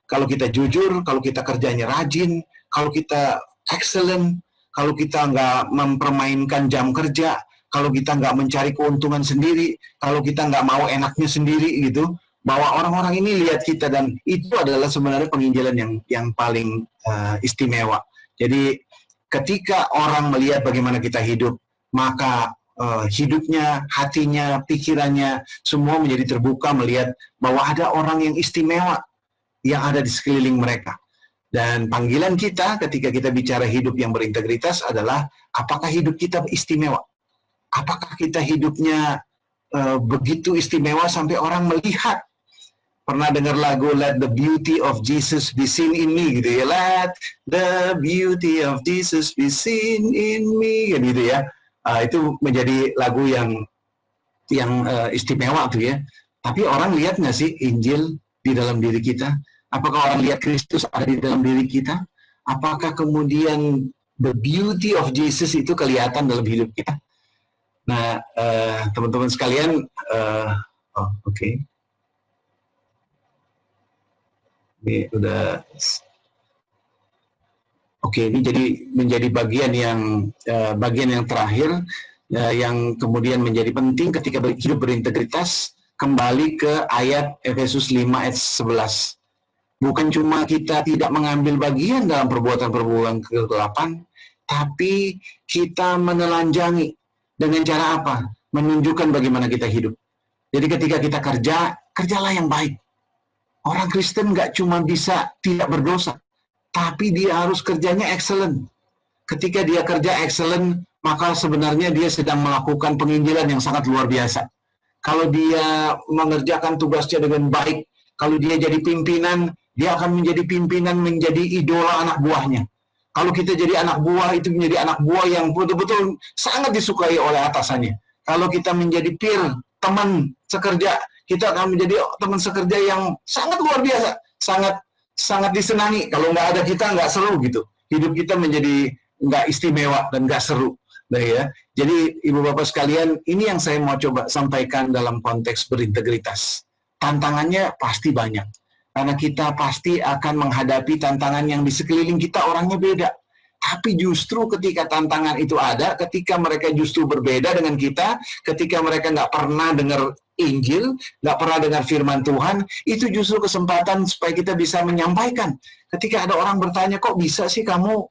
Kalau kita jujur, kalau kita kerjanya rajin, kalau kita excellent, kalau kita nggak mempermainkan jam kerja, kalau kita nggak mencari keuntungan sendiri, kalau kita nggak mau enaknya sendiri gitu, bahwa orang-orang ini lihat kita, dan itu adalah sebenarnya penginjilan yang paling istimewa. Jadi ketika orang melihat bagaimana kita hidup, maka hidupnya, hatinya, pikirannya, semua menjadi terbuka melihat bahwa ada orang yang istimewa yang ada di sekeliling mereka. Dan panggilan kita ketika kita bicara hidup yang berintegritas adalah apakah hidup kita istimewa? Apakah kita hidupnya begitu istimewa sampai orang melihat? Pernah dengar lagu Let the Beauty of Jesus Be Seen in Me gitu ya? Let the beauty of Jesus be seen in me gitu ya. Itu menjadi lagu yang istimewa tuh ya. Tapi orang lihat nggak sih Injil di dalam diri kita? Apakah orang lihat Kristus ada di dalam diri kita? Apakah kemudian the beauty of Jesus itu kelihatan dalam hidup kita? Nah, teman-teman sekalian, oke. Ini udah, oke, ini jadi menjadi bagian yang terakhir, yang kemudian menjadi penting ketika hidup berintegritas. Kembali ke ayat Efesus 5 ayat 11. Bukan cuma kita tidak mengambil bagian dalam perbuatan-perbuatan kegelapan, tapi kita menelanjangi. Dengan cara apa? Menunjukkan bagaimana kita hidup. Jadi ketika kita kerja, kerjalah yang baik. Orang Kristen nggak cuma bisa tidak berdosa, tapi dia harus kerjanya excellent. Ketika dia kerja excellent, maka sebenarnya dia sedang melakukan penginjilan yang sangat luar biasa. Kalau dia mengerjakan tugasnya dengan baik, kalau dia jadi pimpinan, dia akan menjadi pimpinan, menjadi idola anak buahnya. Kalau kita jadi anak buah, itu menjadi anak buah yang betul-betul sangat disukai oleh atasannya. Kalau kita menjadi peer, teman sekerja, kita akan menjadi teman sekerja yang sangat luar biasa, sangat disenangi. Kalau nggak ada kita, nggak seru gitu. Hidup kita menjadi nggak istimewa dan nggak seru. Nah, ya. Jadi Ibu Bapak sekalian, ini yang saya mau coba sampaikan dalam konteks berintegritas. Tantangannya pasti banyak. Karena kita pasti akan menghadapi tantangan yang di sekeliling kita orangnya beda. Tapi justru ketika tantangan itu ada, ketika mereka justru berbeda dengan kita, ketika mereka nggak pernah dengar Injil, nggak pernah dengar firman Tuhan, itu justru kesempatan supaya kita bisa menyampaikan. Ketika ada orang bertanya, kok bisa sih kamu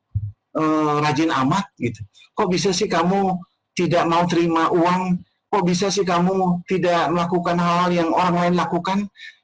rajin amat gitu? Kok bisa sih kamu tidak mau terima uang? Kok bisa sih kamu tidak melakukan hal-hal yang orang lain lakukan?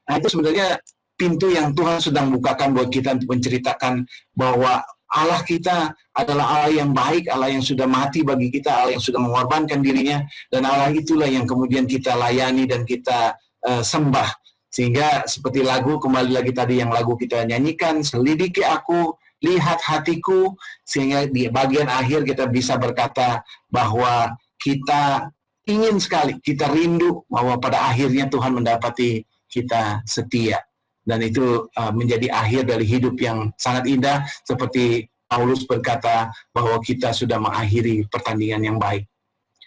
Nah, itu sebenarnya pintu yang Tuhan sedang bukakan buat kita untuk menceritakan bahwa Allah kita adalah Allah yang baik, Allah yang sudah mati bagi kita, Allah yang sudah mengorbankan dirinya, dan Allah itulah yang kemudian kita layani dan kita sembah. Sehingga seperti lagu, kembali lagi tadi yang lagu kita nyanyikan, selidiki aku lihat hatiku, sehingga di bagian akhir kita bisa berkata bahwa kita ingin sekali, kita rindu bahwa pada akhirnya Tuhan mendapati kita setia. Dan itu menjadi akhir dari hidup yang sangat indah, seperti Paulus berkata bahwa kita sudah mengakhiri pertandingan yang baik.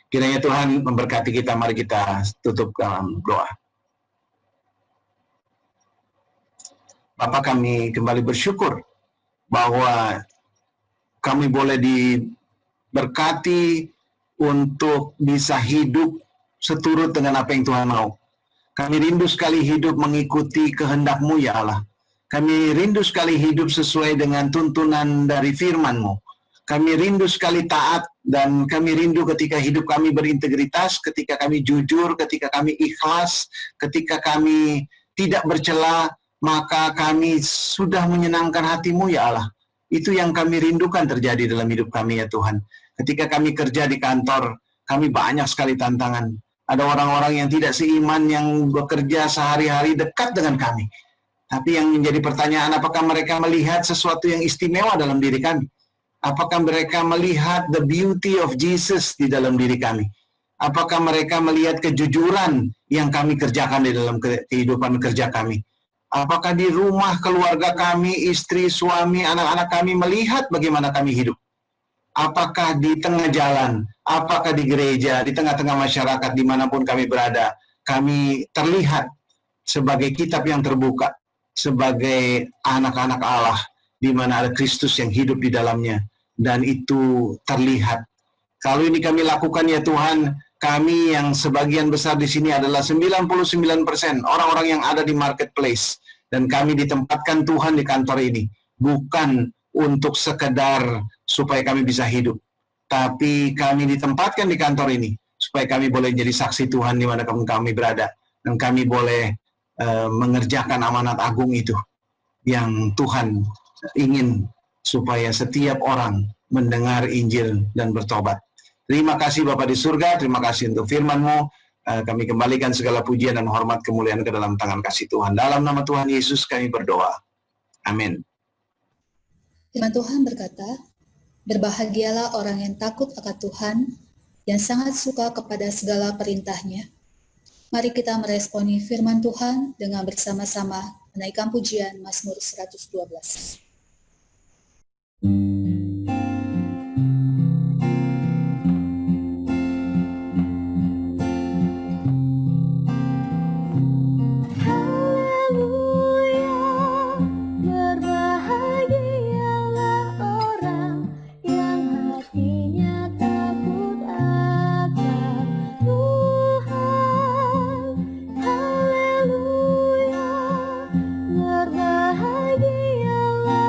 Kiranya Tuhan memberkati kita. Mari kita tutup dalam doa. Bapa, kami kembali bersyukur bahwa kami boleh diberkati untuk bisa hidup seturut dengan apa yang Tuhan mau. Kami rindu sekali hidup mengikuti kehendak-Mu, ya Allah. Kami rindu sekali hidup sesuai dengan tuntunan dari firman-Mu. Kami rindu sekali taat, dan kami rindu ketika hidup kami berintegritas, ketika kami jujur, ketika kami ikhlas, ketika kami tidak bercela, maka kami sudah menyenangkan hati-Mu, ya Allah. Itu yang kami rindukan terjadi dalam hidup kami, ya Tuhan. Ketika kami kerja di kantor, kami banyak sekali tantangan. Ada orang-orang yang tidak seiman yang bekerja sehari-hari dekat dengan kami. Tapi yang menjadi pertanyaan, apakah mereka melihat sesuatu yang istimewa dalam diri kami? Apakah mereka melihat the beauty of Jesus di dalam diri kami? Apakah mereka melihat kejujuran yang kami kerjakan di dalam kehidupan kerja kami? Apakah di rumah keluarga kami, istri, suami, anak-anak kami melihat bagaimana kami hidup? Apakah di tengah jalan, apakah di gereja, di tengah-tengah masyarakat, dimanapun kami berada, kami terlihat sebagai kitab yang terbuka, sebagai anak-anak Allah, di mana ada Kristus yang hidup di dalamnya, dan itu terlihat. Kalau ini kami lakukan, ya Tuhan, kami yang sebagian besar di sini adalah 99% orang-orang yang ada di marketplace, dan kami ditempatkan Tuhan di kantor ini, bukan untuk sekedar supaya kami bisa hidup, tapi kami ditempatkan di kantor ini supaya kami boleh jadi saksi Tuhan di mana kami berada, dan kami boleh mengerjakan amanat agung itu yang Tuhan ingin supaya setiap orang mendengar Injil dan bertobat. Terima kasih Bapa di surga, terima kasih untuk firman-Mu. Kami kembalikan segala pujian dan hormat kemuliaan ke dalam tangan kasih Tuhan. Dalam nama Tuhan Yesus kami berdoa. Amin. Firman Tuhan berkata, berbahagialah orang yang takut akan Tuhan, yang sangat suka kepada segala perintah-Nya. Mari kita meresponi firman Tuhan dengan bersama-sama menaikkan pujian Mazmur 112. Berbahagialah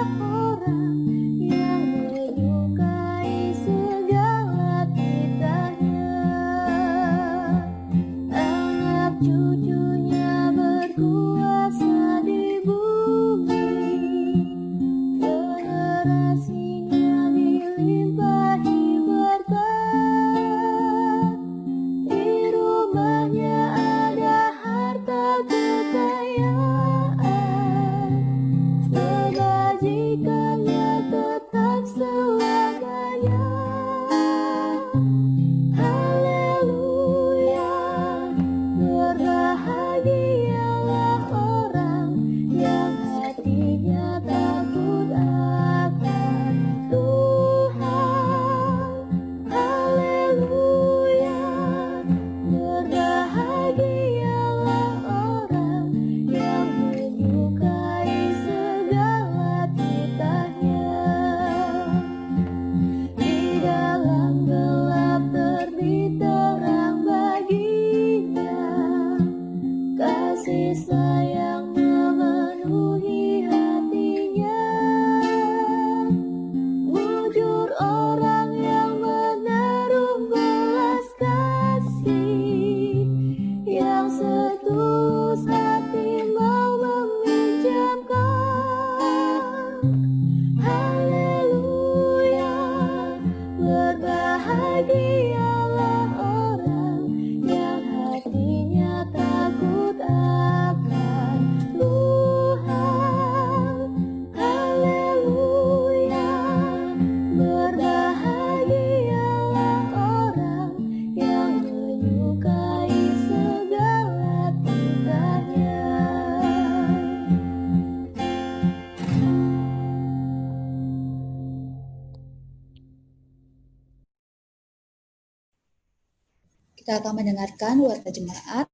kita akan mendengarkan warta jemaat.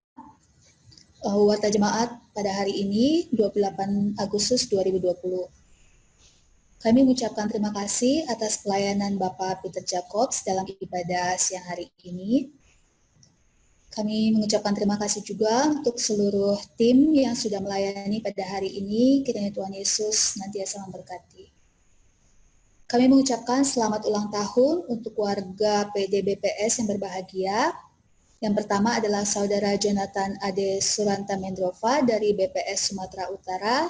Warta jemaat pada hari ini 28 Agustus 2020. Kami mengucapkan terima kasih atas pelayanan Bapak Peter Jacobs dalam ibadah siang hari ini. Kami mengucapkan terima kasih juga untuk seluruh tim yang sudah melayani pada hari ini. Kiranya Tuhan Yesus senantiasa memberkati. Kami mengucapkan selamat ulang tahun untuk warga PDBPS yang berbahagia. Yang pertama adalah Saudara Jonathan Ade Suranta Mendrova dari BPS Sumatera Utara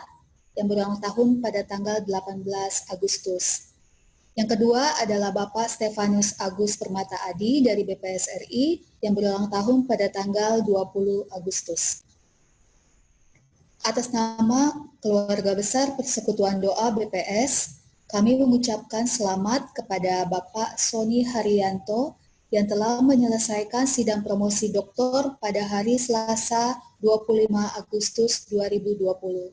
yang berulang tahun pada tanggal 18 Agustus. Yang kedua adalah Bapak Stefanus Agus Permata Adi dari BPS RI yang berulang tahun pada tanggal 20 Agustus. Atas nama keluarga besar Persekutuan Doa BPS, kami mengucapkan selamat kepada Bapak Sony Haryanto yang telah menyelesaikan sidang promosi doktor pada hari Selasa 25 Agustus 2020.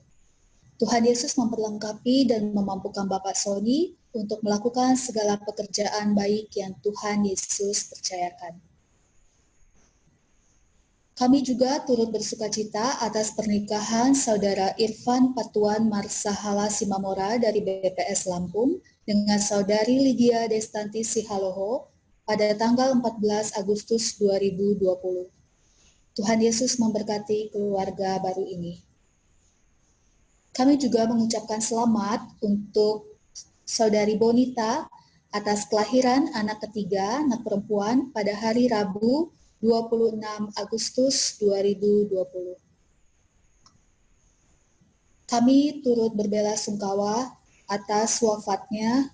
Tuhan Yesus memperlengkapi dan memampukan Bapak Sony untuk melakukan segala pekerjaan baik yang Tuhan Yesus percayakan. Kami juga turut bersukacita atas pernikahan Saudara Irfan Patuan Marsahala Simamora dari BPS Lampung dengan Saudari Lydia Destanti Sihaloho pada tanggal 14 Agustus 2020. Tuhan Yesus memberkati keluarga baru ini. Kami juga mengucapkan selamat untuk Saudari Bonita atas kelahiran anak ketiga, anak perempuan pada hari Rabu 26 Agustus 2020. Kami turut berbelasungkawa atas wafatnya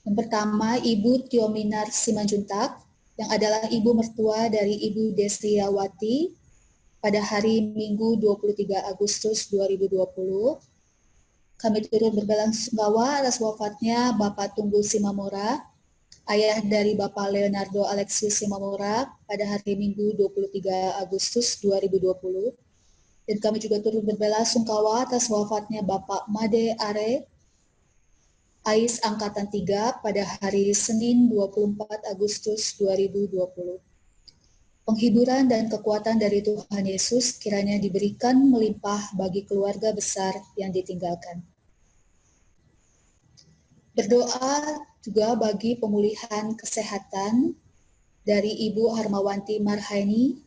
yang pertama Ibu Tiominar Simanjuntak yang adalah ibu mertua dari Ibu Desriawati pada hari Minggu 23 Agustus 2020. Kami turut berbelasungkawa atas wafatnya Bapak Tunggul Simamora, ayah dari Bapak Leonardo Alexius Simamora pada hari Minggu 23 Agustus 2020. Dan kami juga turut berbelasungkawa atas wafatnya Bapak Made Are, AIS Angkatan 3 pada hari Senin 24 Agustus 2020. Penghiburan dan kekuatan dari Tuhan Yesus kiranya diberikan melimpah bagi keluarga besar yang ditinggalkan. Berdoa juga bagi pemulihan kesehatan dari Ibu Harmawanti Marhaini,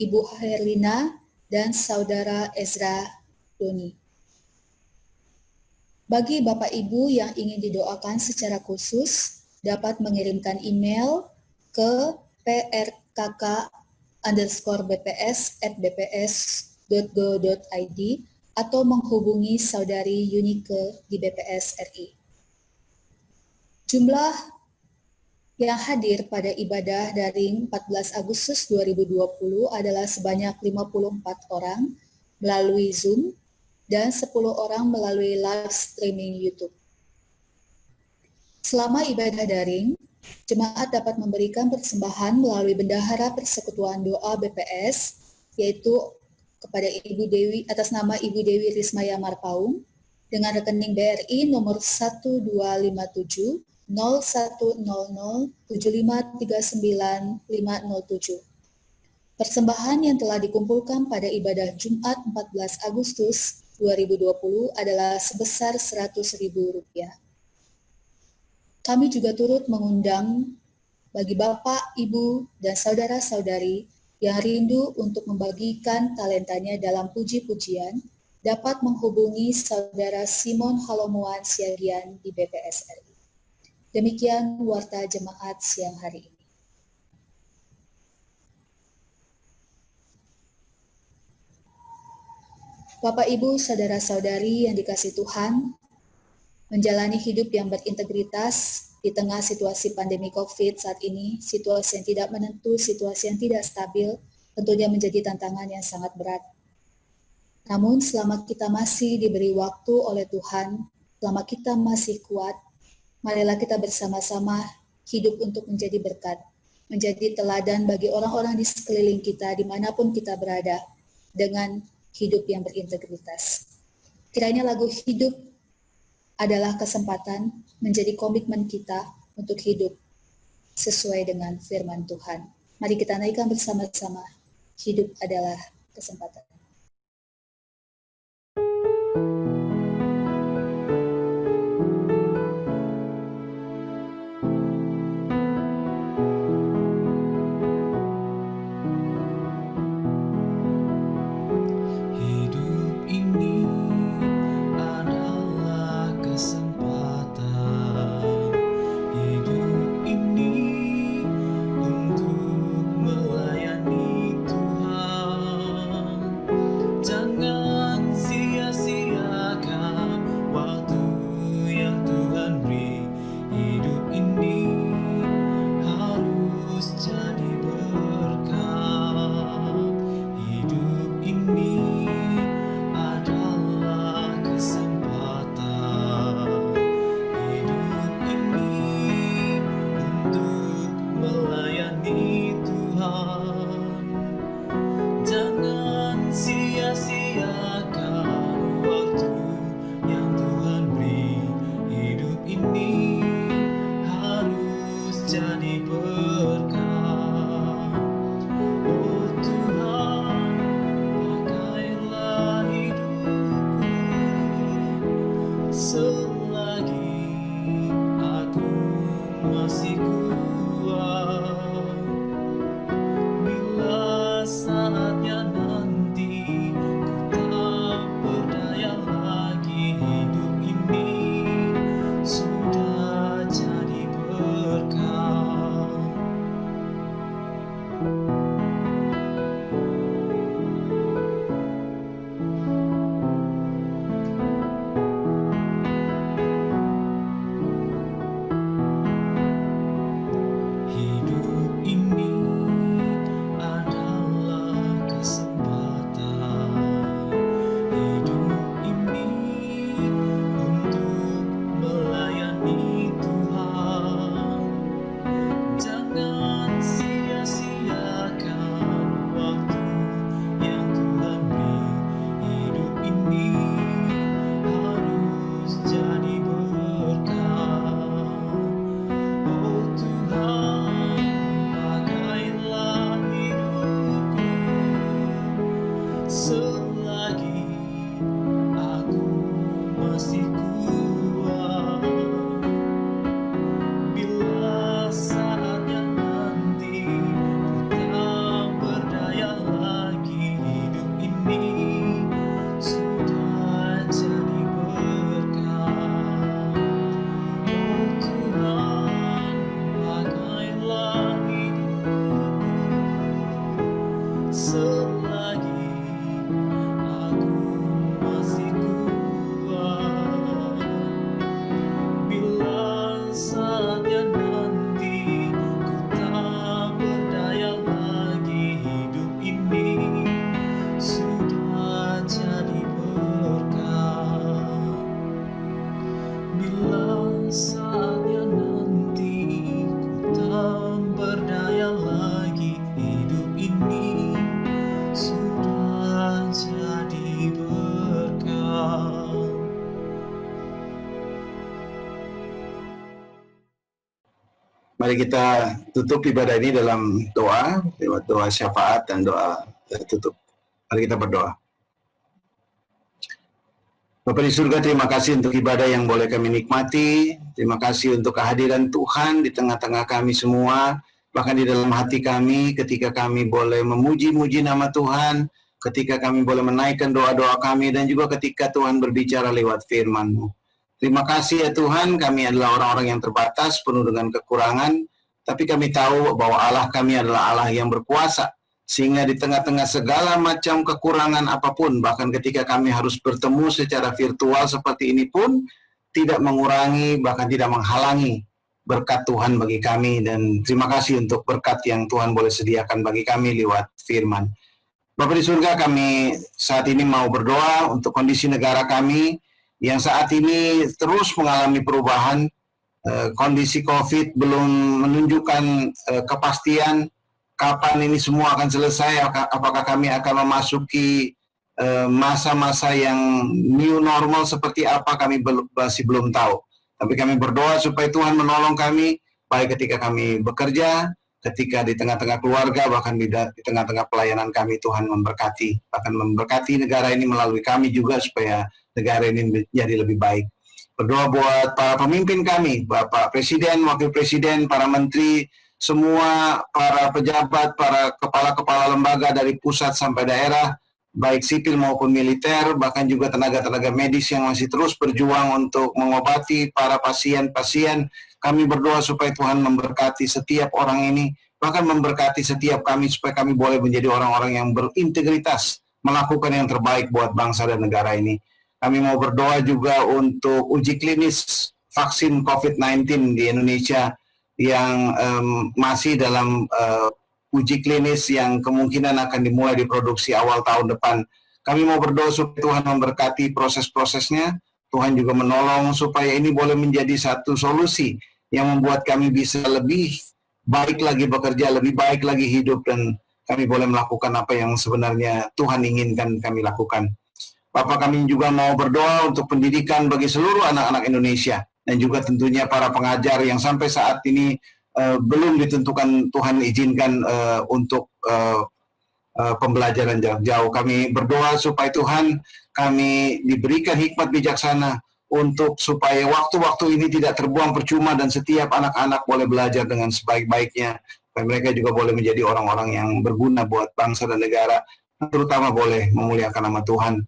Ibu Herlina, dan Saudara Ezra Doni. Bagi Bapak Ibu yang ingin didoakan secara khusus, dapat mengirimkan email ke prkk_bps@bps.go.id atau menghubungi Saudari Yunike di BPS RI. Jumlah yang hadir pada ibadah daring 14 Agustus 2020 adalah sebanyak 54 orang melalui Zoom dan 10 orang melalui live streaming YouTube. Selama ibadah daring, jemaat dapat memberikan persembahan melalui Bendahara Persekutuan Doa BPS, yaitu kepada Ibu Dewi atas nama Ibu Dewi Rismaya Marpaung dengan rekening BRI nomor 1257 0100 7539 507. Persembahan yang telah dikumpulkan pada ibadah Jumat 14 Agustus 2020 adalah sebesar Rp100.000. Kami juga turut mengundang bagi Bapak, Ibu, dan Saudara-saudari yang rindu untuk membagikan talentanya dalam puji-pujian dapat menghubungi Saudara Simon Halomuan Siagian di BPS RI. Demikian warta jemaat siang hari ini. Bapak, Ibu, Saudara-saudari yang dikasihi Tuhan, menjalani hidup yang berintegritas di tengah situasi pandemi COVID saat ini, situasi yang tidak menentu, situasi yang tidak stabil, tentunya menjadi tantangan yang sangat berat. Namun selama kita masih diberi waktu oleh Tuhan, selama kita masih kuat, marilah kita bersama-sama hidup untuk menjadi berkat, menjadi teladan bagi orang-orang di sekeliling kita dimanapun kita berada dengan hidup yang berintegritas. Kiranya lagu hidup adalah kesempatan menjadi komitmen kita untuk hidup sesuai dengan firman Tuhan. Mari kita naikkan bersama-sama. Hidup adalah kesempatan. Hidup ini adalah kesempatan. Hidup ini untuk melayani Tuhan. Jangan sia-siakan waktu yang Tuhan beri. Hidup ini harus jadi berkat. Hidup ini adalah kesempatan. Hidup ini untuk melayani Tuhan. Jangan sia-siakan waktu yang Tuhan beri. Hidup ini harus jadi berkat. Oh Tuhan, pakailah hidupku selagi aku masih kuat. Bila saatnya nanti ku tak berdaya lagi, hidup ini sudah jadi berkat. Hidup ini adalah kesempatan. Hidup ini untuk melayani Tuhan. Jangan sia-siakan waktu yang Tuhan beri. Hidup ini harus jadi berkat. Oh Tuhan, pakailah hidupku selagi aku masih kuat. Bila saatnya nanti ku tak berdaya lagi, hidup ini sudah jadi berkat. Oh Tuhan, pakailah hidupku selagi aku masih kuat. Bila saatnya nanti ku tak berdaya lagi, hidup ini sudah jadi berkat. Bila saatnya nanti ku tak berdaya lagi, hidup ini sudah jadi berkat. Mari kita tutup ibadah ini dalam doa, lewat doa syafaat dan doa tutup. Mari kita berdoa. Bapa di surga, terima kasih untuk ibadah yang boleh kami nikmati. Terima kasih untuk kehadiran Tuhan di tengah-tengah kami semua, bahkan di dalam hati kami ketika kami boleh memuji-muji nama Tuhan, ketika kami boleh menaikkan doa-doa kami, dan juga ketika Tuhan berbicara lewat firman-Mu. Terima kasih ya Tuhan, kami adalah orang-orang yang terbatas, penuh dengan kekurangan, tapi kami tahu bahwa Allah kami adalah Allah yang berkuasa, sehingga di tengah-tengah segala macam kekurangan apapun, bahkan ketika kami harus bertemu secara virtual seperti ini pun, tidak mengurangi, bahkan tidak menghalangi berkat Tuhan bagi kami, dan terima kasih untuk berkat yang Tuhan boleh sediakan bagi kami lewat firman. Bapa di surga, kami saat ini mau berdoa untuk kondisi negara kami, yang saat ini terus mengalami perubahan. Kondisi COVID belum menunjukkan kepastian kapan ini semua akan selesai, apakah kami akan memasuki masa-masa yang new normal seperti apa, kami masih belum tahu. Tapi kami berdoa supaya Tuhan menolong kami, baik ketika kami bekerja, ketika di tengah-tengah keluarga, bahkan di tengah-tengah pelayanan kami, Tuhan memberkati, bahkan memberkati negara ini melalui kami juga, supaya negara ini menjadi lebih baik. Berdoa buat para pemimpin kami, Bapak Presiden, Wakil Presiden, para menteri, semua para pejabat, para kepala-kepala lembaga dari pusat sampai daerah, baik sipil maupun militer, bahkan juga tenaga-tenaga medis yang masih terus berjuang untuk mengobati para pasien-pasien. Kami berdoa supaya Tuhan memberkati setiap orang ini, bahkan memberkati setiap kami, supaya kami boleh menjadi orang-orang yang berintegritas, melakukan yang terbaik buat bangsa dan negara ini. Kami mau berdoa juga untuk uji klinis vaksin COVID-19 di Indonesia yang masih dalam uji klinis yang kemungkinan akan dimulai diproduksi awal tahun depan. Kami mau berdoa supaya Tuhan memberkati proses-prosesnya, Tuhan juga menolong supaya ini boleh menjadi satu solusi yang membuat kami bisa lebih baik lagi bekerja, lebih baik lagi hidup, dan kami boleh melakukan apa yang sebenarnya Tuhan inginkan kami lakukan. Bapak, kami juga mau berdoa untuk pendidikan bagi seluruh anak-anak Indonesia, dan juga tentunya para pengajar yang sampai saat ini belum ditentukan Tuhan izinkan untuk pembelajaran jarak jauh. Kami berdoa supaya Tuhan kami diberikan hikmat bijaksana untuk supaya waktu-waktu ini tidak terbuang percuma, dan setiap anak-anak boleh belajar dengan sebaik-baiknya, supaya mereka juga boleh menjadi orang-orang yang berguna buat bangsa dan negara, terutama boleh memuliakan nama Tuhan.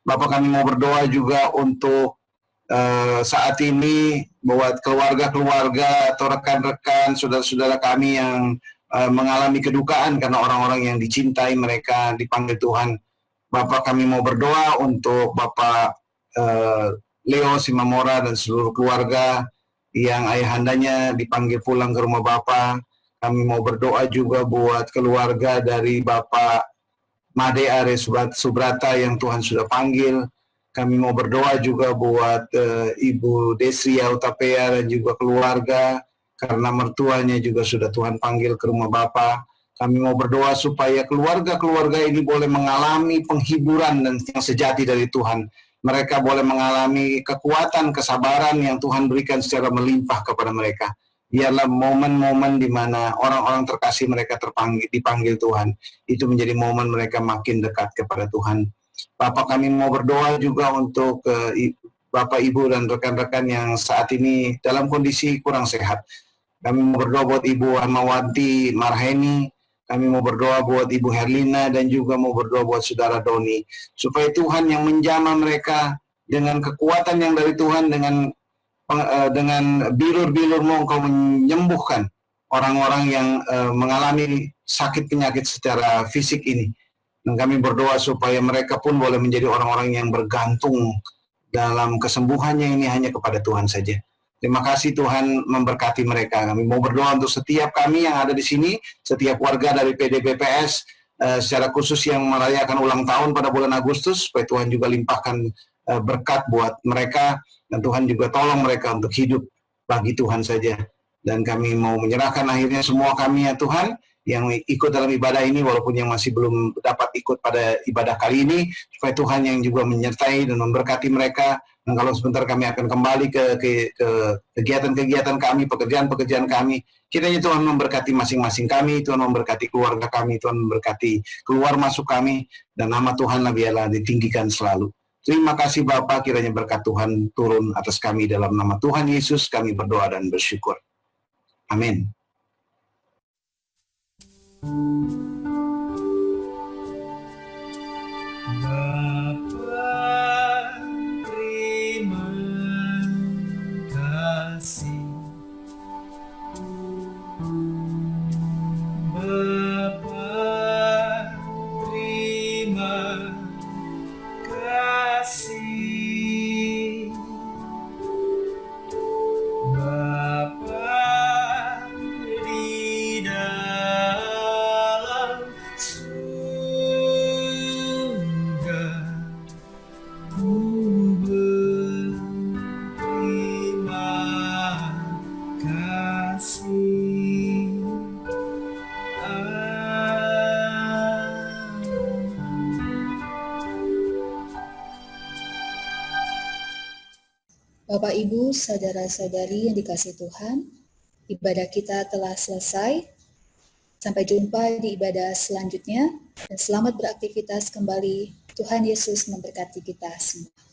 Bapak, kami mau berdoa juga untuk saat ini buat keluarga-keluarga atau rekan-rekan, saudara-saudara kami yang mengalami kedukaan karena orang-orang yang dicintai mereka dipanggil Tuhan. Bapak, kami mau berdoa untuk Bapak Leo Simamora dan seluruh keluarga yang ayahandanya dipanggil pulang ke rumah Bapak. Kami mau berdoa juga buat keluarga dari Bapak Made Are Subrata yang Tuhan sudah panggil. Kami mau berdoa juga buat Ibu Desria Utapea dan juga keluarga, karena mertuanya juga sudah Tuhan panggil ke rumah Bapa. Kami mau berdoa supaya keluarga-keluarga ini boleh mengalami penghiburan dan yang sejati dari Tuhan. Mereka boleh mengalami kekuatan, kesabaran yang Tuhan berikan secara melimpah kepada mereka. Biarlah momen-momen di mana orang-orang terkasih mereka dipanggil Tuhan, itu menjadi momen mereka makin dekat kepada Tuhan. Bapak, kami mau berdoa juga untuk Bapak, Ibu, dan rekan-rekan yang saat ini dalam kondisi kurang sehat. Kami mau berdoa buat Ibu Amawanti Marheni, kami mau berdoa buat Ibu Herlina, dan juga mau berdoa buat Saudara Doni, supaya Tuhan yang menjamah mereka dengan kekuatan yang dari Tuhan, dengan bilur-bilur-Mu Engkau menyembuhkan orang-orang yang mengalami sakit penyakit secara fisik ini. Dan kami berdoa supaya mereka pun boleh menjadi orang-orang yang bergantung dalam kesembuhannya ini hanya kepada Tuhan saja. Terima kasih Tuhan memberkati mereka. Kami mau berdoa untuk setiap kami yang ada di sini, setiap warga dari PDBPS, secara khusus yang merayakan ulang tahun pada bulan Agustus, supaya Tuhan juga limpahkan berkat buat mereka, dan Tuhan juga tolong mereka untuk hidup bagi Tuhan saja. Dan kami mau menyerahkan akhirnya semua kami ya Tuhan, yang ikut dalam ibadah ini, walaupun yang masih belum dapat ikut pada ibadah kali ini, supaya Tuhan yang juga menyertai dan memberkati mereka. Dan kalau sebentar kami akan kembali ke kegiatan-kegiatan kami, pekerjaan-pekerjaan kami, kiranya Tuhan memberkati masing-masing kami, Tuhan memberkati keluarga kami, Tuhan memberkati keluar masuk kami, dan nama Tuhanlah biarlah ditinggikan selalu. Terima kasih Bapa, kiranya berkat Tuhan turun atas kami dalam nama Tuhan Yesus, kami berdoa dan bersyukur. Amin. Bapa, terima kasih. Bapa, terima kasih. Bapa di dalam surga, ku berterima kasih. Bapak, Ibu, saudara-saudari yang dikasihi Tuhan, ibadah kita telah selesai. Sampai jumpa di ibadah selanjutnya dan selamat beraktivitas kembali. Tuhan Yesus memberkati kita semua.